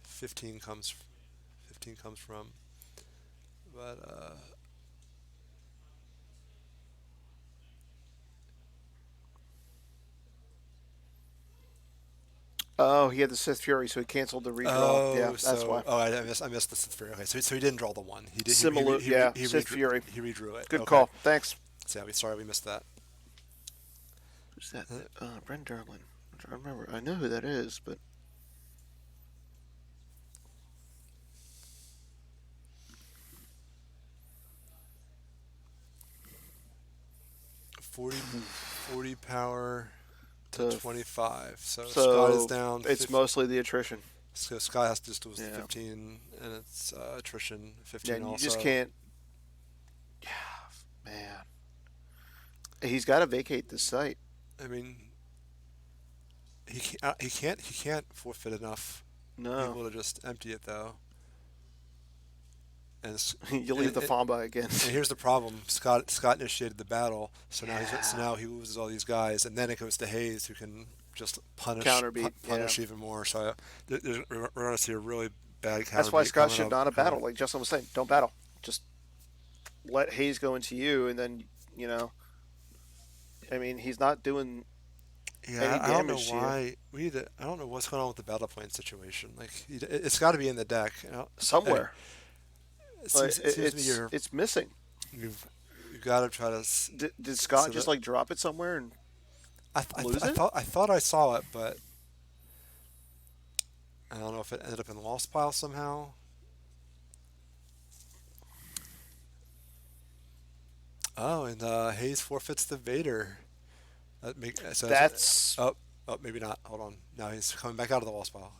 15 comes from, but Oh, he had the Sith Fury, so he canceled the redraw. Yeah, Oh, that's so why. I missed the Sith Fury. Okay, so he didn't draw the one. He did Similar, yeah, he Sith redrew Fury. he redrew it. Good Okay. call. Thanks. So yeah, sorry we missed that. Who's that? Brent Derlin. I remember. I know who that is, but 40 power to to 25. So Scott is so down. it's mostly the attrition. So Scott has to just lose the Yeah, 15, and it's attrition yeah. 15 And you also. just can't. Yeah, man. He's got to vacate this site. I mean, he can't forfeit enough No, people to just empty it though. And you leave the Famba again. and here's the problem: Scott initiated the battle, so now he loses all these guys, and then it goes to Hayes, who can just Counterbeat. punish Yeah. even more. So we're going to see a really bad counterbeat. That's why Scott coming should up. not have battled. Like Justin was saying, don't battle. Just let Hayes go into you, and then I mean, he's not doing Yeah, any I don't know damage to you. why I don't know what's going on with the battle plane situation. Like it's got to be in the deck. Somewhere. It Like, seems to me it's missing. you've got to try to. Did Scott So just that- like drop it somewhere and lose I it? thought I saw it, but I don't know if it ended up in the lost pile somehow. Oh, and Hayes forfeits the Vader. That's Oh, maybe not. Hold on. Now he's coming back out of the lost pile.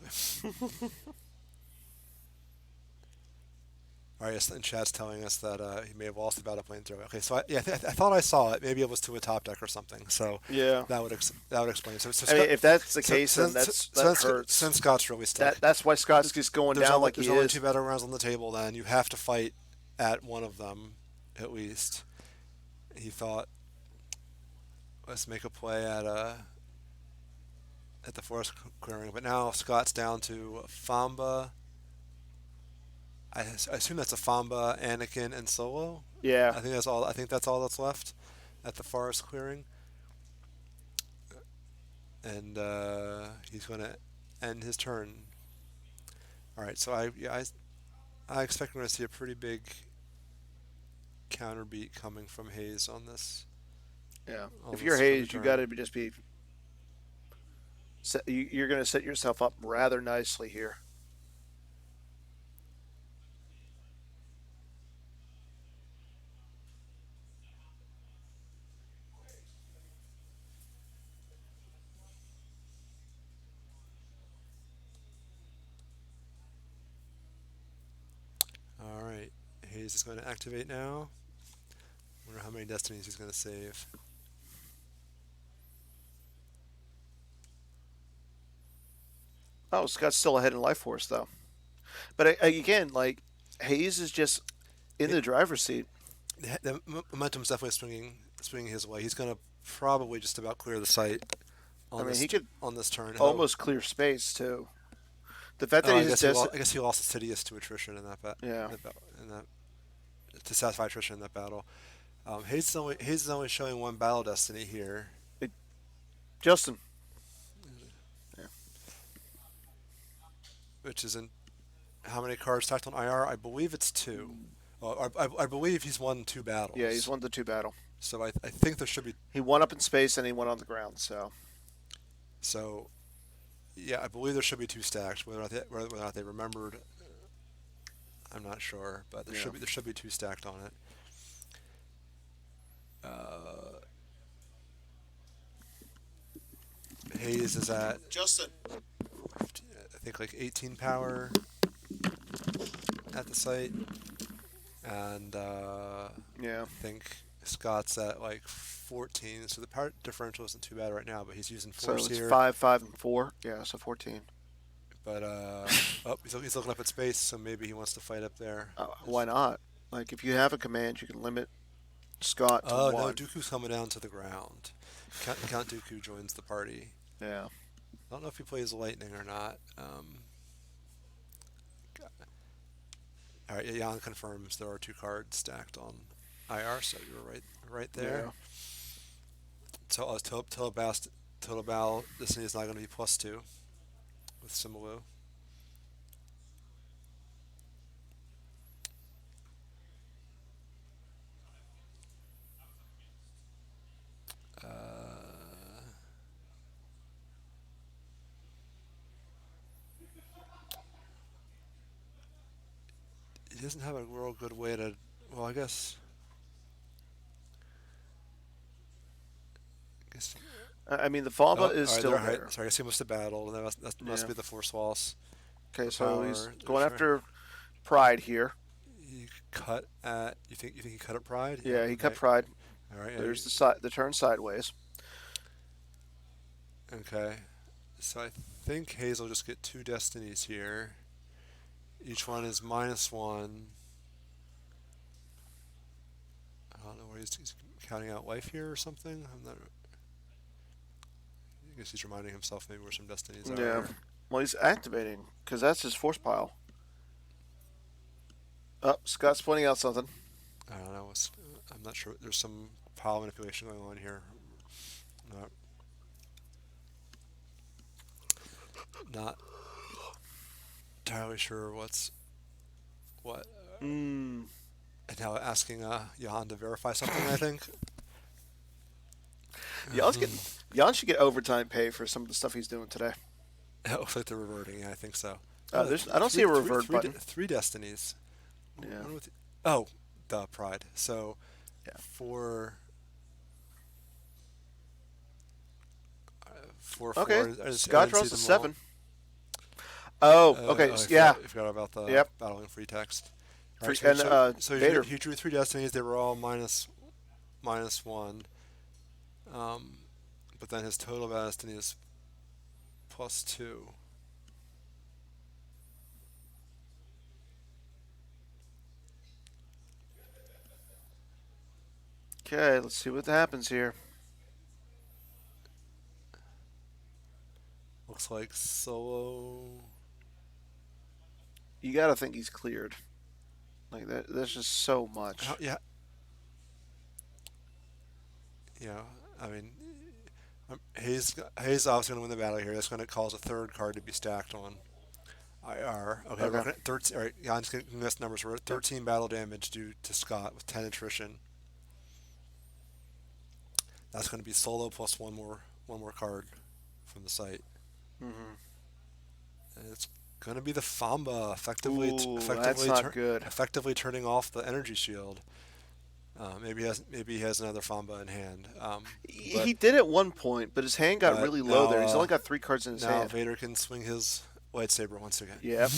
All right, yes, and Chad's telling us that he may have lost the battle plane throw. Okay, so I thought I saw it. Maybe it was to a top deck or something. So yeah. that would explain. So I mean, if that's the so- case, so- then that so hurts. since Scott's really stuck. That's why Scott's just going down like he There's only is. two battlegrounds on the table. Then you have to fight at one of them, at least. He thought, let's make a play at the forest clearing, but now Scott's down to Famba. I assume that's a Famba, Anakin, and Solo. Yeah. I think that's all. I think that's all that's left at the forest clearing, and he's going to end his turn. All right, so I expect we're going to see a pretty big counter beat coming from Hayes on this. Yeah. on If you're this Hayes, you turn. got to just be. You're going to set yourself up rather nicely here. All right, Hayes is going to activate now. Wonder how many destinies he's going to save. Oh, Scott's still ahead in Life Force though. But again, like Hayes is just in the driver's seat. The momentum's definitely swinging his way. He's going to probably just about clear the site on I mean, this he could on this turn. almost clear space too. The fact Oh, that I he's guess just I guess he lost Sidious to attrition in that yeah. in that to satisfy attrition in that battle. Hayes is only showing one battle destiny here. Justin. Yeah. Which isn't how many cards stacked on IR? I believe it's two. Well, I believe he's won two battles. Yeah, he's won the two battle. So I think there should be. He won up in space and he won on the ground. So yeah, I believe there should be two stacked. Whether or not they remembered, I'm not sure, but there should be two stacked on it. Hayes is at Justin. I think like 18 power at the site, and Yeah. I think Scott's at like 14. So the power differential isn't too bad right now, but he's using So force it's here. 5, 5, and 4. Yeah, so 14. But he's looking up at space, so maybe he wants to fight up there. Why not? Like if you have a command, you can limit Scott to Oh one. no, Dooku's coming down to the ground. Count Dooku joins the party. Yeah. I don't know if he plays lightning or not. All right, Jan confirms there are two cards stacked on IR, so you were right there. Yeah. Total Bal Destiny is not going to be +2. with Simalu. He doesn't have a real good way to. Well, I guess. I mean, the Famba is all right, still there. there. So I guess he must have battled, and that must Yeah. be the Force Waltz. Okay, For so he's power. going Sure. after Pride here. He cut at. You think he cut at Pride? Yeah, he cut Okay. Pride. All right. There's the turn sideways. Okay. So I think Hayes will just get 2 destinies here. Each one is -1. I don't know where he's counting out life here or something. I'm not. I guess he's reminding himself maybe where some destinies Yeah. are. Well, he's activating because that's his force pile. Oh, Scott's pointing out something. I don't know. I'm not sure. There's some pile manipulation going on here. Not entirely sure what. Mm. And now asking Johan to verify something, I think. Jan should get overtime pay for some of the stuff he's doing today. It looks like they're reverting. Yeah, I think so. I don't see a revert three, button. 3 destinies. Yeah. The Pride. So Yeah. for Okay. 4. Scott draws a 7. Oh, okay. I forgot about the Yep. battling free text. Free- Right, and, so Vader. he drew 3 destinies. They were all -1. But then his total destiny is +2. Okay, let's see what happens here. Looks like Solo. You got to think he's cleared. Like that. There's just so much. Yeah. Yeah. I mean, Hayes obviously going to win the battle here. That's going to cause a 3rd card to be stacked on IR. Okay. Okay. We're looking at 13. All right. Jan's getting this numbers. We're at 13 battle damage due to Scott with 10 attrition. That's going to be Solo plus one more card from the site. Mm-hmm. And it's going to be the Famba effectively that's not good. effectively turning off the energy shield. Maybe he has another Famba in hand. He did at one point, but his hand got really low now, there. He's only got 3 cards in his now hand. Vader can swing his lightsaber once again. Yep.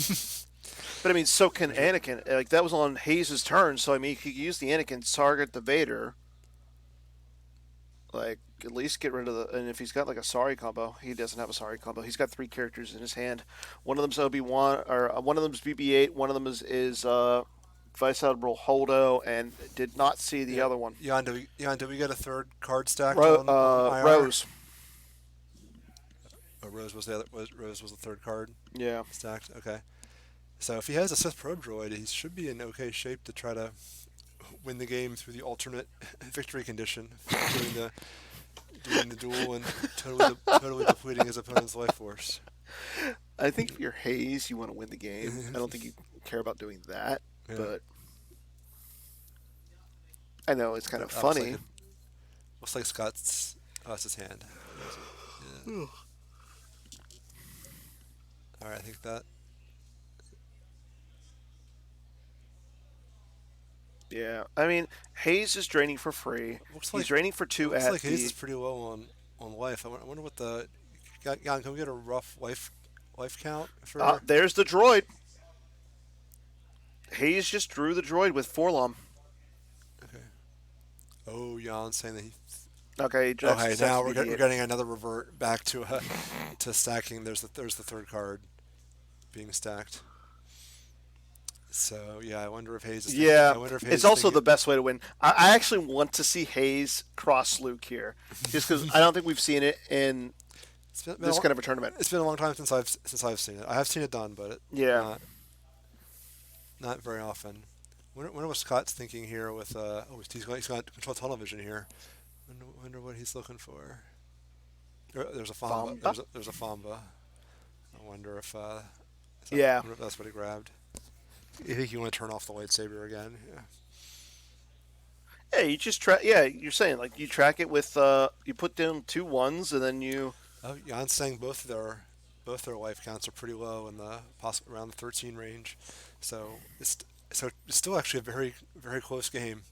But I mean, so can Anakin. Like that was on Hayes' turn, so I mean, he could use the Anakin to target the Vader. Like at least get rid of the. And if he's got like a Sari combo, he doesn't have a Sari combo. He's got 3 characters in his hand. One of them's Obi-Wan, or one of them's BB-8. One of them is Vice Admiral Holdo, and did not see the other one. Jan, do we get a 3rd card stack on IR? Rose. Oh, Rose was the 3rd card. Yeah. Stacked. Okay. So if he has a Sith probe droid, he should be in okay shape to try to win the game through the alternate victory condition, doing the duel and totally depleting his opponent's life force. I think if you're Hayes, you want to win the game. I don't think you care about doing that, Yeah. but I know it's kind of funny. Looks like Scott's that's his hand. Yeah. All right, I think that. Yeah, I mean Hayes is draining for free. He's draining for 2 looks at like the. Hayes is pretty low on life. I wonder what the. Jan, can we get a rough life count for? There's the droid. Hayes just drew the droid with Forlom. Okay. Oh, Jan saying that he. Okay. Okay, now we're getting another revert back to stacking. There's the 3rd card being stacked. So yeah, I wonder if Hayes. It's also the best way to win. I actually want to see Hayes cross Luke here, just because I don't think we've seen it in this kind of a tournament. It's been a long time since I've seen it. I have seen it done, but not very often. Wonder what Scott's thinking here with he's got control tunnel vision here. Wonder what he's looking for. There's a Famba. There's a Famba. I wonder if Yeah. wonder if that's what he grabbed. You think you want to turn off the lightsaber again? Yeah. Yeah, you just track. Yeah, you're saying like you track it with you put down 2 1s and then you. Oh, Jan's saying both their life counts are pretty low in the around the 13 range, so it's still actually a very very close game.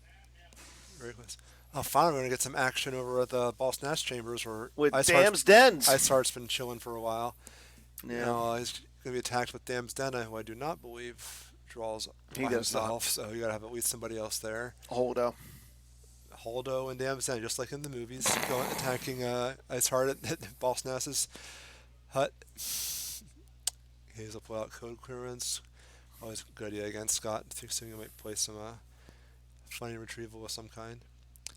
Very close. Oh, finally we're gonna get some action over at the Ball Snatch Chambers where With Dam's Dens. Ice Heart's been chilling for a while. Yeah. Now he's gonna be attacked with Dam's Denna, who I do not believe draws He by does not. himself, so you gotta have at least somebody else there. Holdo. Holdo and Dam's Denna, just like in the movies, going attacking Ice Heart at Ball Snatch's hut. He's a pull out code clearance. Always a good idea against Scott. Thinking he might play some funny retrieval of some kind.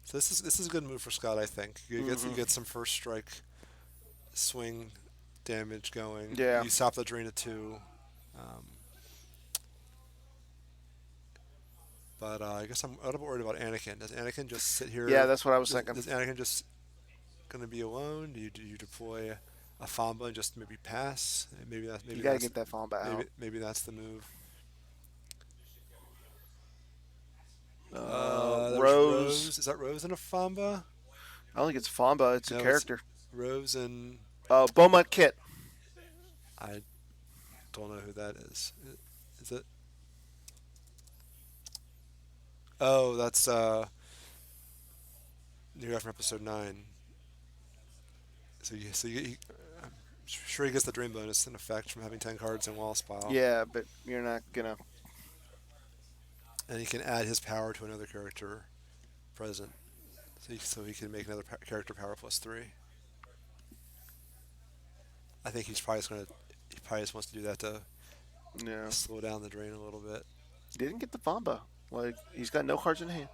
So this is a good move for Scott, I think. You get some first strike swing damage going. Yeah. You stop the drain at 2. But I guess I'm a little bit worried about Anakin. Does Anakin just sit here? Yeah, that's what I was thinking. Does Anakin just going to be alone? Do you deploy a Famba and just maybe pass? Maybe You gotta get that Famba out. Maybe that's the move. Rose. Is that Rose and a Famba? I don't think it's Famba. It's No, a it's- character. Rose and Beaumont Kit. I don't know who that is. Is it? Oh, that's new guy from episode 9. I'm sure he gets the dream bonus in effect from having 10 cards in Wall Spile. Yeah, but you're not gonna. And he can add his power to another character present. So he can make another character power +3. I think he probably just wants to do that to Yeah. slow down the drain a little bit. Didn't get the Famba. Like he's got no cards in hand.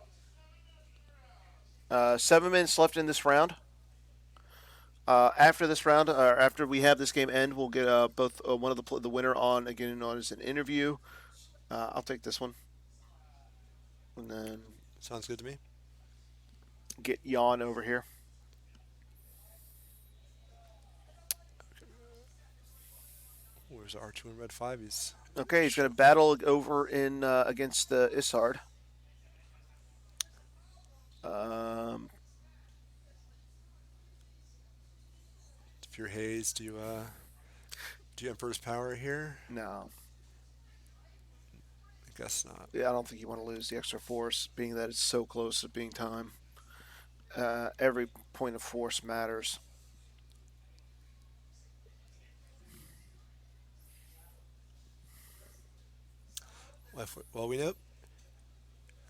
7 minutes left in this round. After this round, or after we have this game end, we'll get both one of the winner on again on as an interview. I'll take this one, and then Sounds good to me. get Jan over here. Where's R2 and Red 5? He's Okay, he's going to battle over in against the Isard. if you're Hayes, do you Emperor's Power here? No, I guess not. yeah, I don't think you want to lose the extra force, being that it's so close to being time. Every point of force matters. Well, we know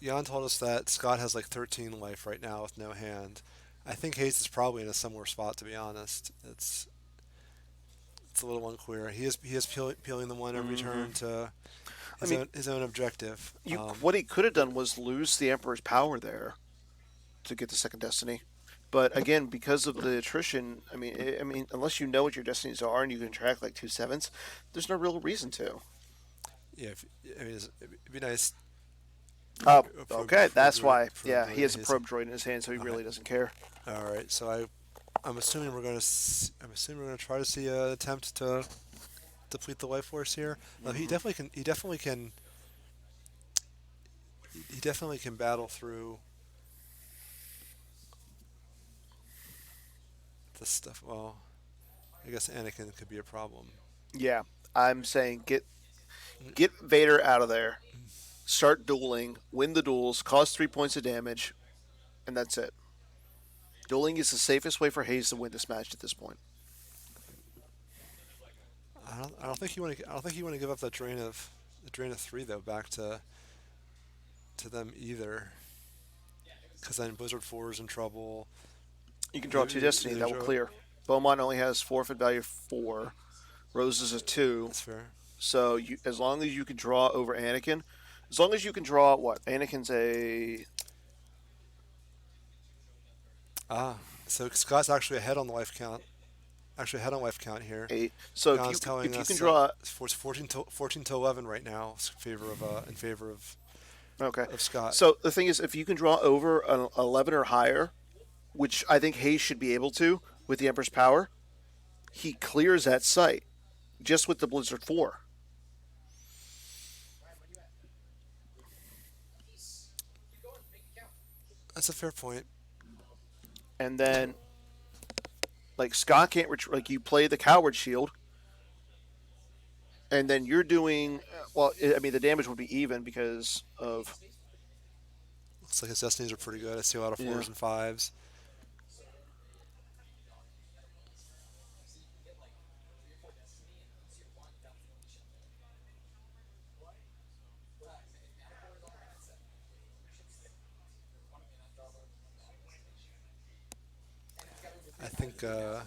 Jan told us that Scott has like 13 life right now with no hand. I think Hayes is probably in a similar spot, to be honest. It's a little unclear. He is peeling the one every turn to his own objective. What he could have done was lose the Emperor's Power there to get the second destiny. But again, because of the attrition, I mean, unless you know what your destinies are and you can track like 2 7s, there's no real reason to. Yeah, it'd be nice. Oh, Probe- okay, that's probe why. droid Yeah, he has a in his- probe droid in his hand, so he really doesn't care. All right, so I'm assuming we're gonna try to see an attempt to deplete the life force here. No, he definitely can battle through this stuff. Well, I guess Anakin could be a problem. Yeah, I'm saying get Vader out of there, start dueling, win the duels, cause 3 points of damage, and that's it. Dueling is the safest way for Hayes to win this match at this point. I don't think you want to give up that drain of 3 though back to them either, because then Blizzard 4 is in trouble. You can draw 2 destiny, that will clear. Beaumont only has forfeit value 4. Rose is a 2. That's fair. So as long as you can draw over Anakin, as long as you can draw what? Anakin's a... So Scott's actually ahead on the life count. Ahead on life count here. 8. So John's if you can draw... it's 14 to 11 right now in favor of Okay. of Scott. So the thing is, if you can draw over an 11 or higher, which I think Hayes should be able to with the Emperor's Power, he clears that site. just with the Blizzard 4. That's a fair point. And then, like, Scott can't, like, you play the Coward Shield, and then you're doing, well, I mean, the damage would be even because of, Looks like his destinies are pretty good. I see a lot of yeah. 4s and 5s. I think so.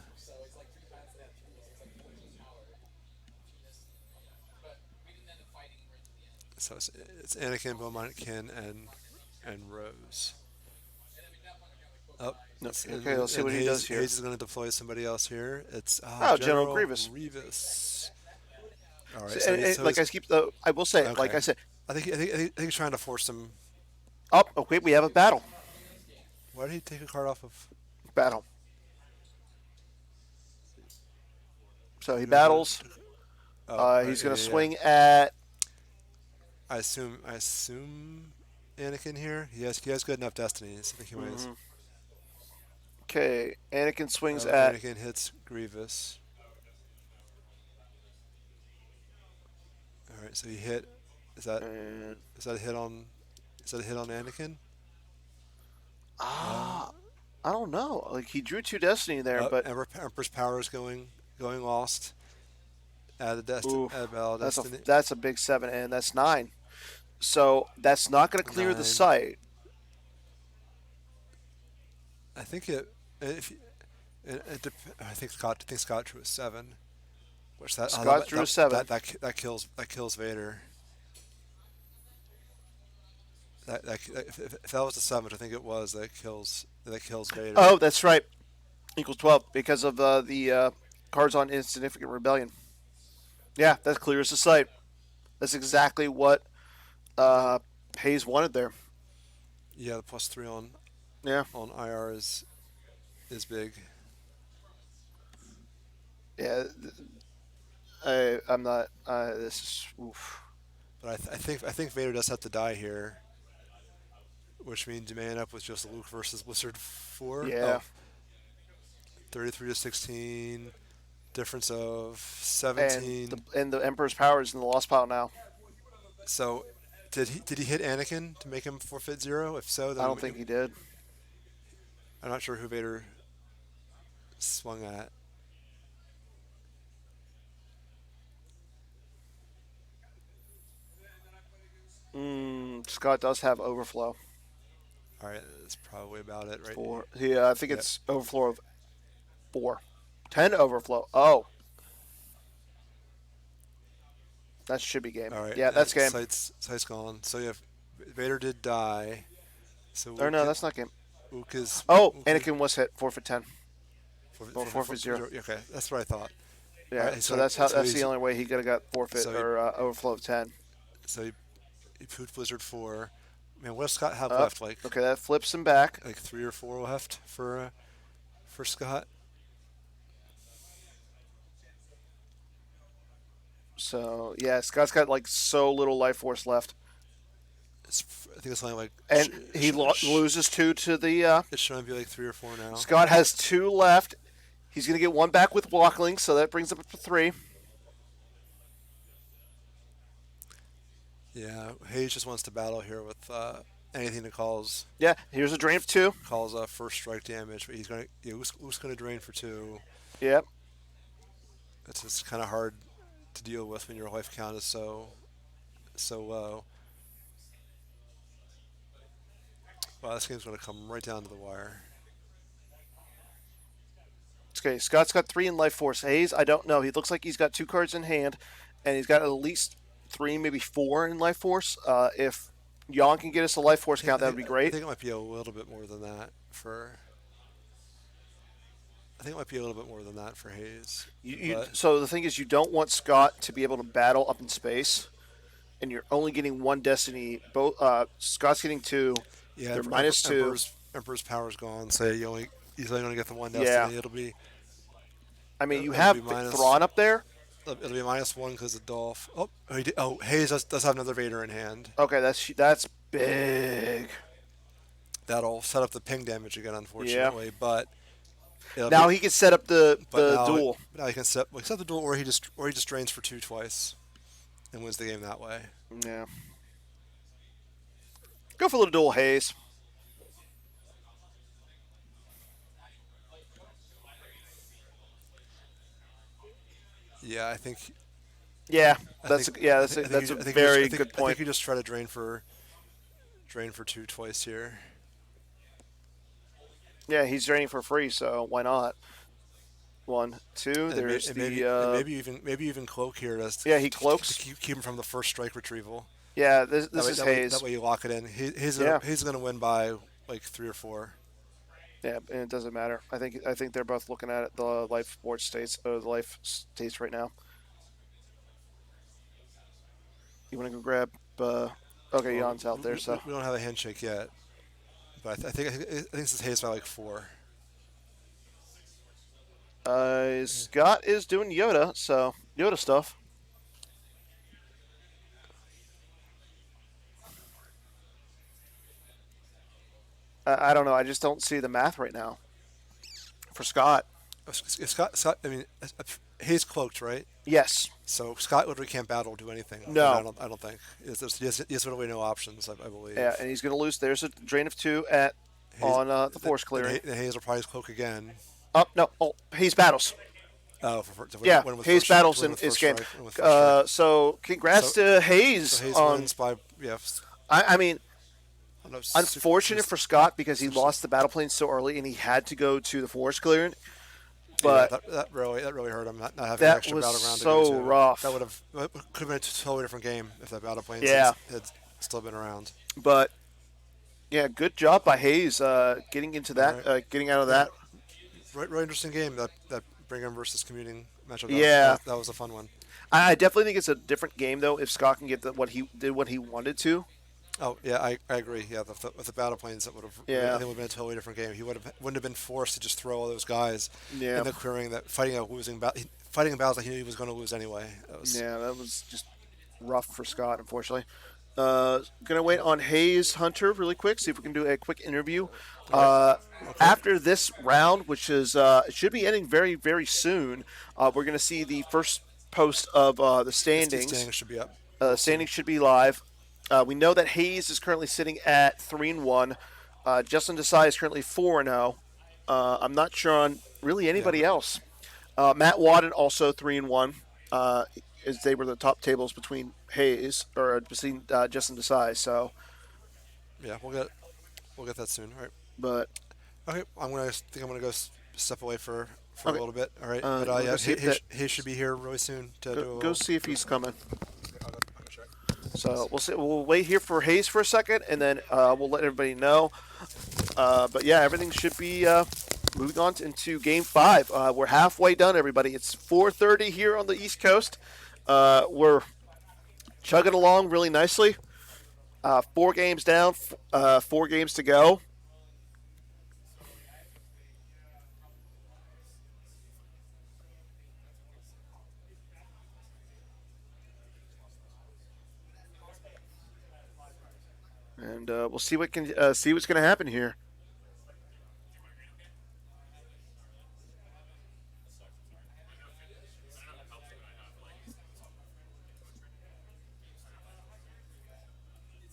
It's Anakin, Beaumontkin, and Rose. Oh, No, and, okay, let's see and what he does here. Hayes is going to deploy somebody else here. It's Oh, General General Grievous. Revis. All So, right, so, and, so like he's, I will say, like okay. I said, I think he's trying to force him. oh, okay, we have a battle. Why did he take a card off of? Battle. So he battles. Oh, He's going to yeah. swing at. I assume Anakin here. He has good enough destinies. I think he wins. Okay, Anakin swings Oh, at. Anakin hits Grievous. All right, so he hit. Is that And, is that a hit on? Is that a hit on Anakin? I don't know. Like he drew 2 destiny there, but Emperor's power is going lost. Add a destiny. oof, Add battle destiny. that's a big 7, and that's 9. So that's not going to clear the 9. site. I think it. If I think Scott drew a 7. Which Scott drew a 7. That kills Vader. If that was the 7, which I think it was, that kills Vader. Oh, that's right. Equals 12 because of the cards on Insignificant Rebellion. Yeah, that clears the site. That's exactly what Hayes wanted there. Yeah, the +3 Yeah, on IR is big. yeah. I'm not. This is. Oof. But I think Vader does have to die here, which means you may end up with just Luke versus Blizzard 4. Yeah. Oh, 33 to 16, difference of And 17. the Emperor's power is in the lost pile now. So, did he hit Anakin to make him forfeit 0? If so, then I don't think he did. I'm not sure who Vader swung at. Scott does have overflow. All right, that's probably about it, right? 4. Yeah, I think Yep. it's overflow of 4. 10 overflow. Oh. That should be game. All right. Yeah, that's game. Sight's gone. So you have Vader did die. So Or no, that's not game. Ook is. Oh, Ook Anakin was hit. Forfeit 10. Forfeit 0. Okay, that's what I thought. Yeah, Alright, so that's the he's- only way he could have got forfeit so or overflow of 10. So he put Blizzard 4. Man, what does Scott have Up. left? Like Okay, that flips him back. 3 or 4 left for Scott. So yeah, Scott's got like so little life force left, I think it's only like. and he loses 2 to the. It's showing to be like 3 or 4 now. Scott has 2 left. He's gonna get 1 back with Walkling, so that brings him up to 3. Yeah, Hayes just wants to battle here with anything that calls Yeah, here's a drain of 2. first strike damage. But he's gonna who's gonna drain for 2. Yep. It's just kind of hard to deal with when your life count is so low. Wow, this game's gonna come right down to the wire. Okay, Scott's got 3 in life force. Hayes, I don't know. He looks like he's got 2 cards in hand, and he's got at least 3, maybe 4 in life force. If Jan can get us a life force count, that would be I great. think it might be a little bit more than that for. I think it might be a little bit more than that for Hayes. So the thing is, you don't want Scott to be able to battle up in space, and you're only getting 1 destiny. Both Scott's getting 2. Yeah, They're minus 2. Emperor's power's gone, so he's only going to get the 1 Yeah. destiny. It'll be. I mean, you It'll have be minus- Thrawn up there, It'll be -1 because of Dolph. Hayes does have another Vader in hand. Okay, that's big. That'll set up the ping damage again, Yeah. unfortunately. But it'll be Now he can set up the but the now duel. now he can set the duel, or he just drains for 2 twice and wins the game that way. Yeah. Go for a little duel, Hayes. Yeah, Yeah, I that's think yeah, I that's think a, I think that's you, a I think you just, very I think good I think point. you just try to drain for 2 twice here. Yeah, he's draining for free, so why not? One, two. And, may, There's and the maybe and maybe even cloak here yeah. He to cloaks. keep him from the first strike retrieval. Yeah, this That this way is that way that Hayes. way you lock it in. Yeah, He's gonna win by like 3 or 4. yeah, and it doesn't matter. I think they're both looking at it, the life sports states, the life states right now. You want to go grab? Okay, Well, Jan's out there, so we don't have a handshake yet, but I think this is Hayes by like 4. Scott is doing Yoda, so Yoda stuff. I don't know. I just don't see the math right now for Scott. Scott, I mean, Hayes cloaked, right? Yes. So Scott literally can't battle, do anything. No. I don't think. He has literally no options, I believe. Yeah, and he's going to lose. There's a drain of 2 at Hayes, on the force clearing. Then Hayes will probably cloak again. Oh no! Oh, Hayes battles. Oh, Yeah, win with Hayes first, battles win in with his first game. strike, win with first strike. So congrats to Hayes. So Hayes on, wins by I mean, I don't know, unfortunate for Scott because he lost the battle plane so early and he had to go to the force clearing. But that really hurt him not having an that extra was battleground to so go to. rough. That could have been a totally different game if that battle plane Yeah. had still been around. But yeah, good job by Hayes getting into that, Right. getting out of that. Really interesting game, that Brigham versus Commuting matchup. Yeah. That was a fun one. I definitely think it's a different game though if Scott can get what he did, what he wanted to. Oh yeah, I agree. Yeah, with the battle planes, that would have. Yeah. I think it would have been a totally different game. He wouldn't have been forced to just throw all those guys Yeah. in the clearing, that fighting fighting battles that he knew he was going to lose anyway. Yeah, that was just rough for Scott, unfortunately. Gonna wait on Hayes Hunter really quick, see if we can do a quick interview. After this round, which is it should be ending very, very soon, we're gonna see the first post of the standings. Standings should be up. Standings should be live. We know that Hayes is currently sitting at 3-1. Justin Desai is currently 4-0. I'm not sure on really anybody else. Matt Wadden also 3-1. As they were the top tables between Hayes or between Justin Desai. So, Yeah, we'll get that soon. All right. but Okay, I'm gonna go step away for a Okay. little bit. All right. You wanna But go yeah, see if that- Hayes should be here really soon to do a go little. see if he's coming. I'll go check. So we'll see. We'll wait here for Hayes for a second, and then we'll let everybody know. But yeah, everything should be moving on into Game 5. We're halfway done, everybody. It's 4:30 here on the East Coast. We're chugging along really nicely. 4 games down, 4 games to go. And we'll see what's going to happen here.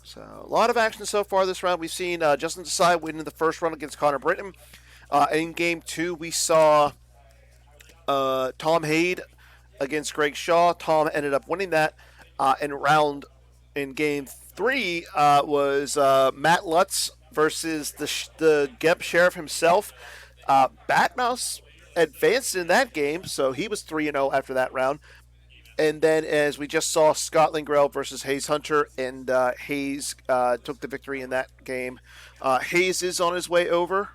So a lot of action so far this round. We've seen Justin Desai win in the first round against Connor Britton. In Game 2, we saw Tom Haid against Greg Shaw. Tom ended up winning that. In Game 3 was Matt Lutz versus the Geb Sheriff himself. Batmouse advanced in that game, so he was 3-0 after that round. And then, as we just saw, Scott Lingrell versus Hayes Hunter, and Hayes took the victory in that game. Hayes is on his way over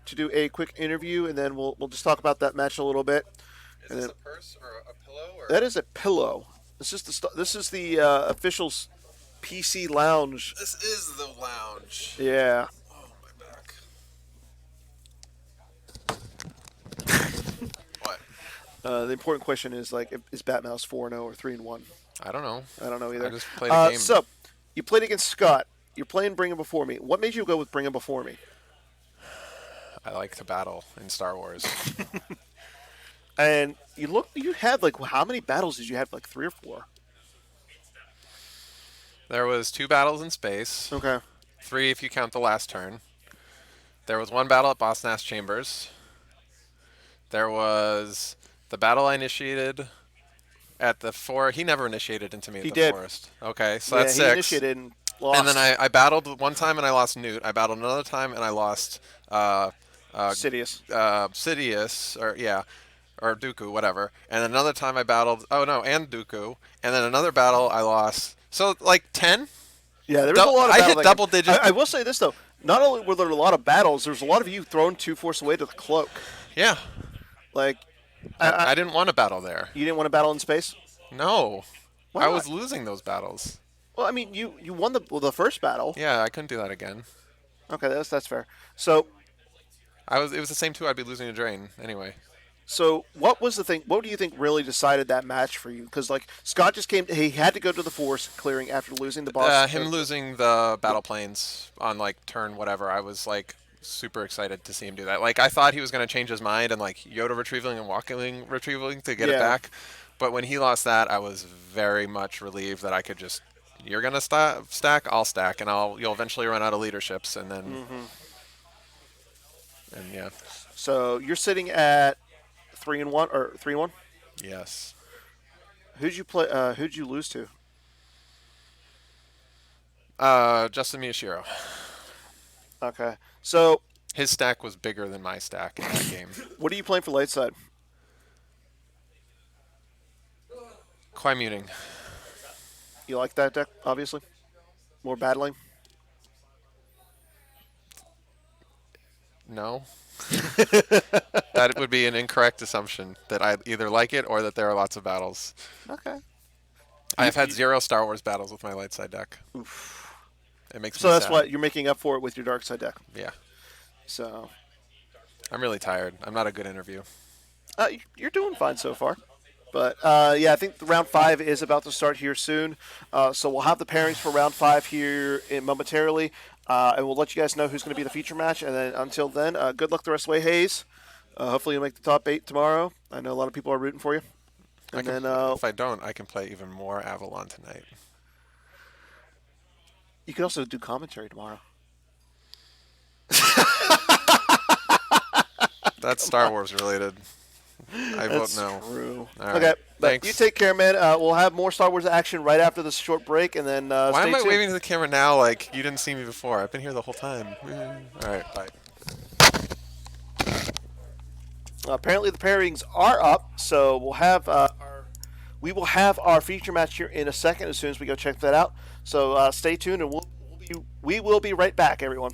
to do a quick interview, and then we'll just talk about that match a little bit. Is this a purse or a pillow? Or? That is a pillow. This is the official PC lounge. This is the lounge. Yeah. Oh, my back. What? The important question is like, is Batmouse 4-0 or 3-1? I don't know. I don't know either. I just played a game. So, you played against Scott. You're playing Bring Him Before Me. What made you go with Bring Him Before Me? I like to battle in Star Wars. And you had like, how many battles did you have? Like 3 or 4? There was 2 battles in space. Okay. 3 if you count the last turn. There was 1 battle at Boss Nass Chambers. There was the battle I initiated at the He never initiated into me at He the did. forest. Okay, so Yeah, that's he 6. initiated and lost. And then I battled one time and I lost Newt. I battled another time and I lost Sidious. Sidious, or Dooku, whatever. And another time I battled, and Dooku. And then another battle I lost. So like 10? Yeah, there was a lot of I battles. hit double digits. I will say this though. Not only were there a lot of battles, there's a lot of you throwing 2 Force away to the cloak. Yeah. Like, I didn't want to battle there. you didn't want to battle in space? No. Why I not? was losing those battles. Well, I mean, you won the first battle. Yeah, I couldn't do that again. Okay, that's fair. So It was the same 2 I'd be losing to Drain anyway. what was the thing? What do you think really decided that match for you? Because like Scott just came, he had to go to the Force clearing after losing the boss. Him losing the battle planes on like turn whatever, I was like super excited to see him do that. Like I thought he was going to change his mind and like Yoda retrieving and walking retrieving to get it back. But when he lost that, I was very much relieved that I could just, you're going to stack, I'll stack, and you'll eventually run out of leaderships, and then, and yeah. So you're sitting at 3-1 or 3-1. Yes. Who'd you play? Who'd you lose to? Justin Miyashiro. Okay. So His stack was bigger than my stack in that game. what are you playing for late side? Yomunning. You like that deck, obviously? More battling? No. That would be an incorrect assumption that I either like it or that there are lots of battles. Okay. I have had 0 Star Wars battles with my light side deck. Oof. It makes So me that's sad. what you're making up for it with your dark side deck. Yeah. So I'm really tired. I'm not a good interview. you're doing fine so far. But yeah, I think the round 5 is about to start here soon. So we'll have the pairings for round 5 here momentarily. And we'll let you guys know who's going to be the feature match. And then until then, good luck the rest of the way, Hayes. Hopefully you'll make the top 8 tomorrow. I know a lot of people are rooting for you. And If I don't, I can play even more Avalon tonight. you could also do commentary tomorrow. That's Star Wars related. I vote That's no. true. All right. Okay, but Thanks. you take care, man. We'll have more Star Wars action right after this short break, and then Why stay am I tuned. waving to the camera now like you didn't see me before? I've been here the whole time. All right, bye. Apparently the pairings are up, so we'll have our feature match here in a second as soon as we go check that out. So stay tuned, and we will be right back, everyone.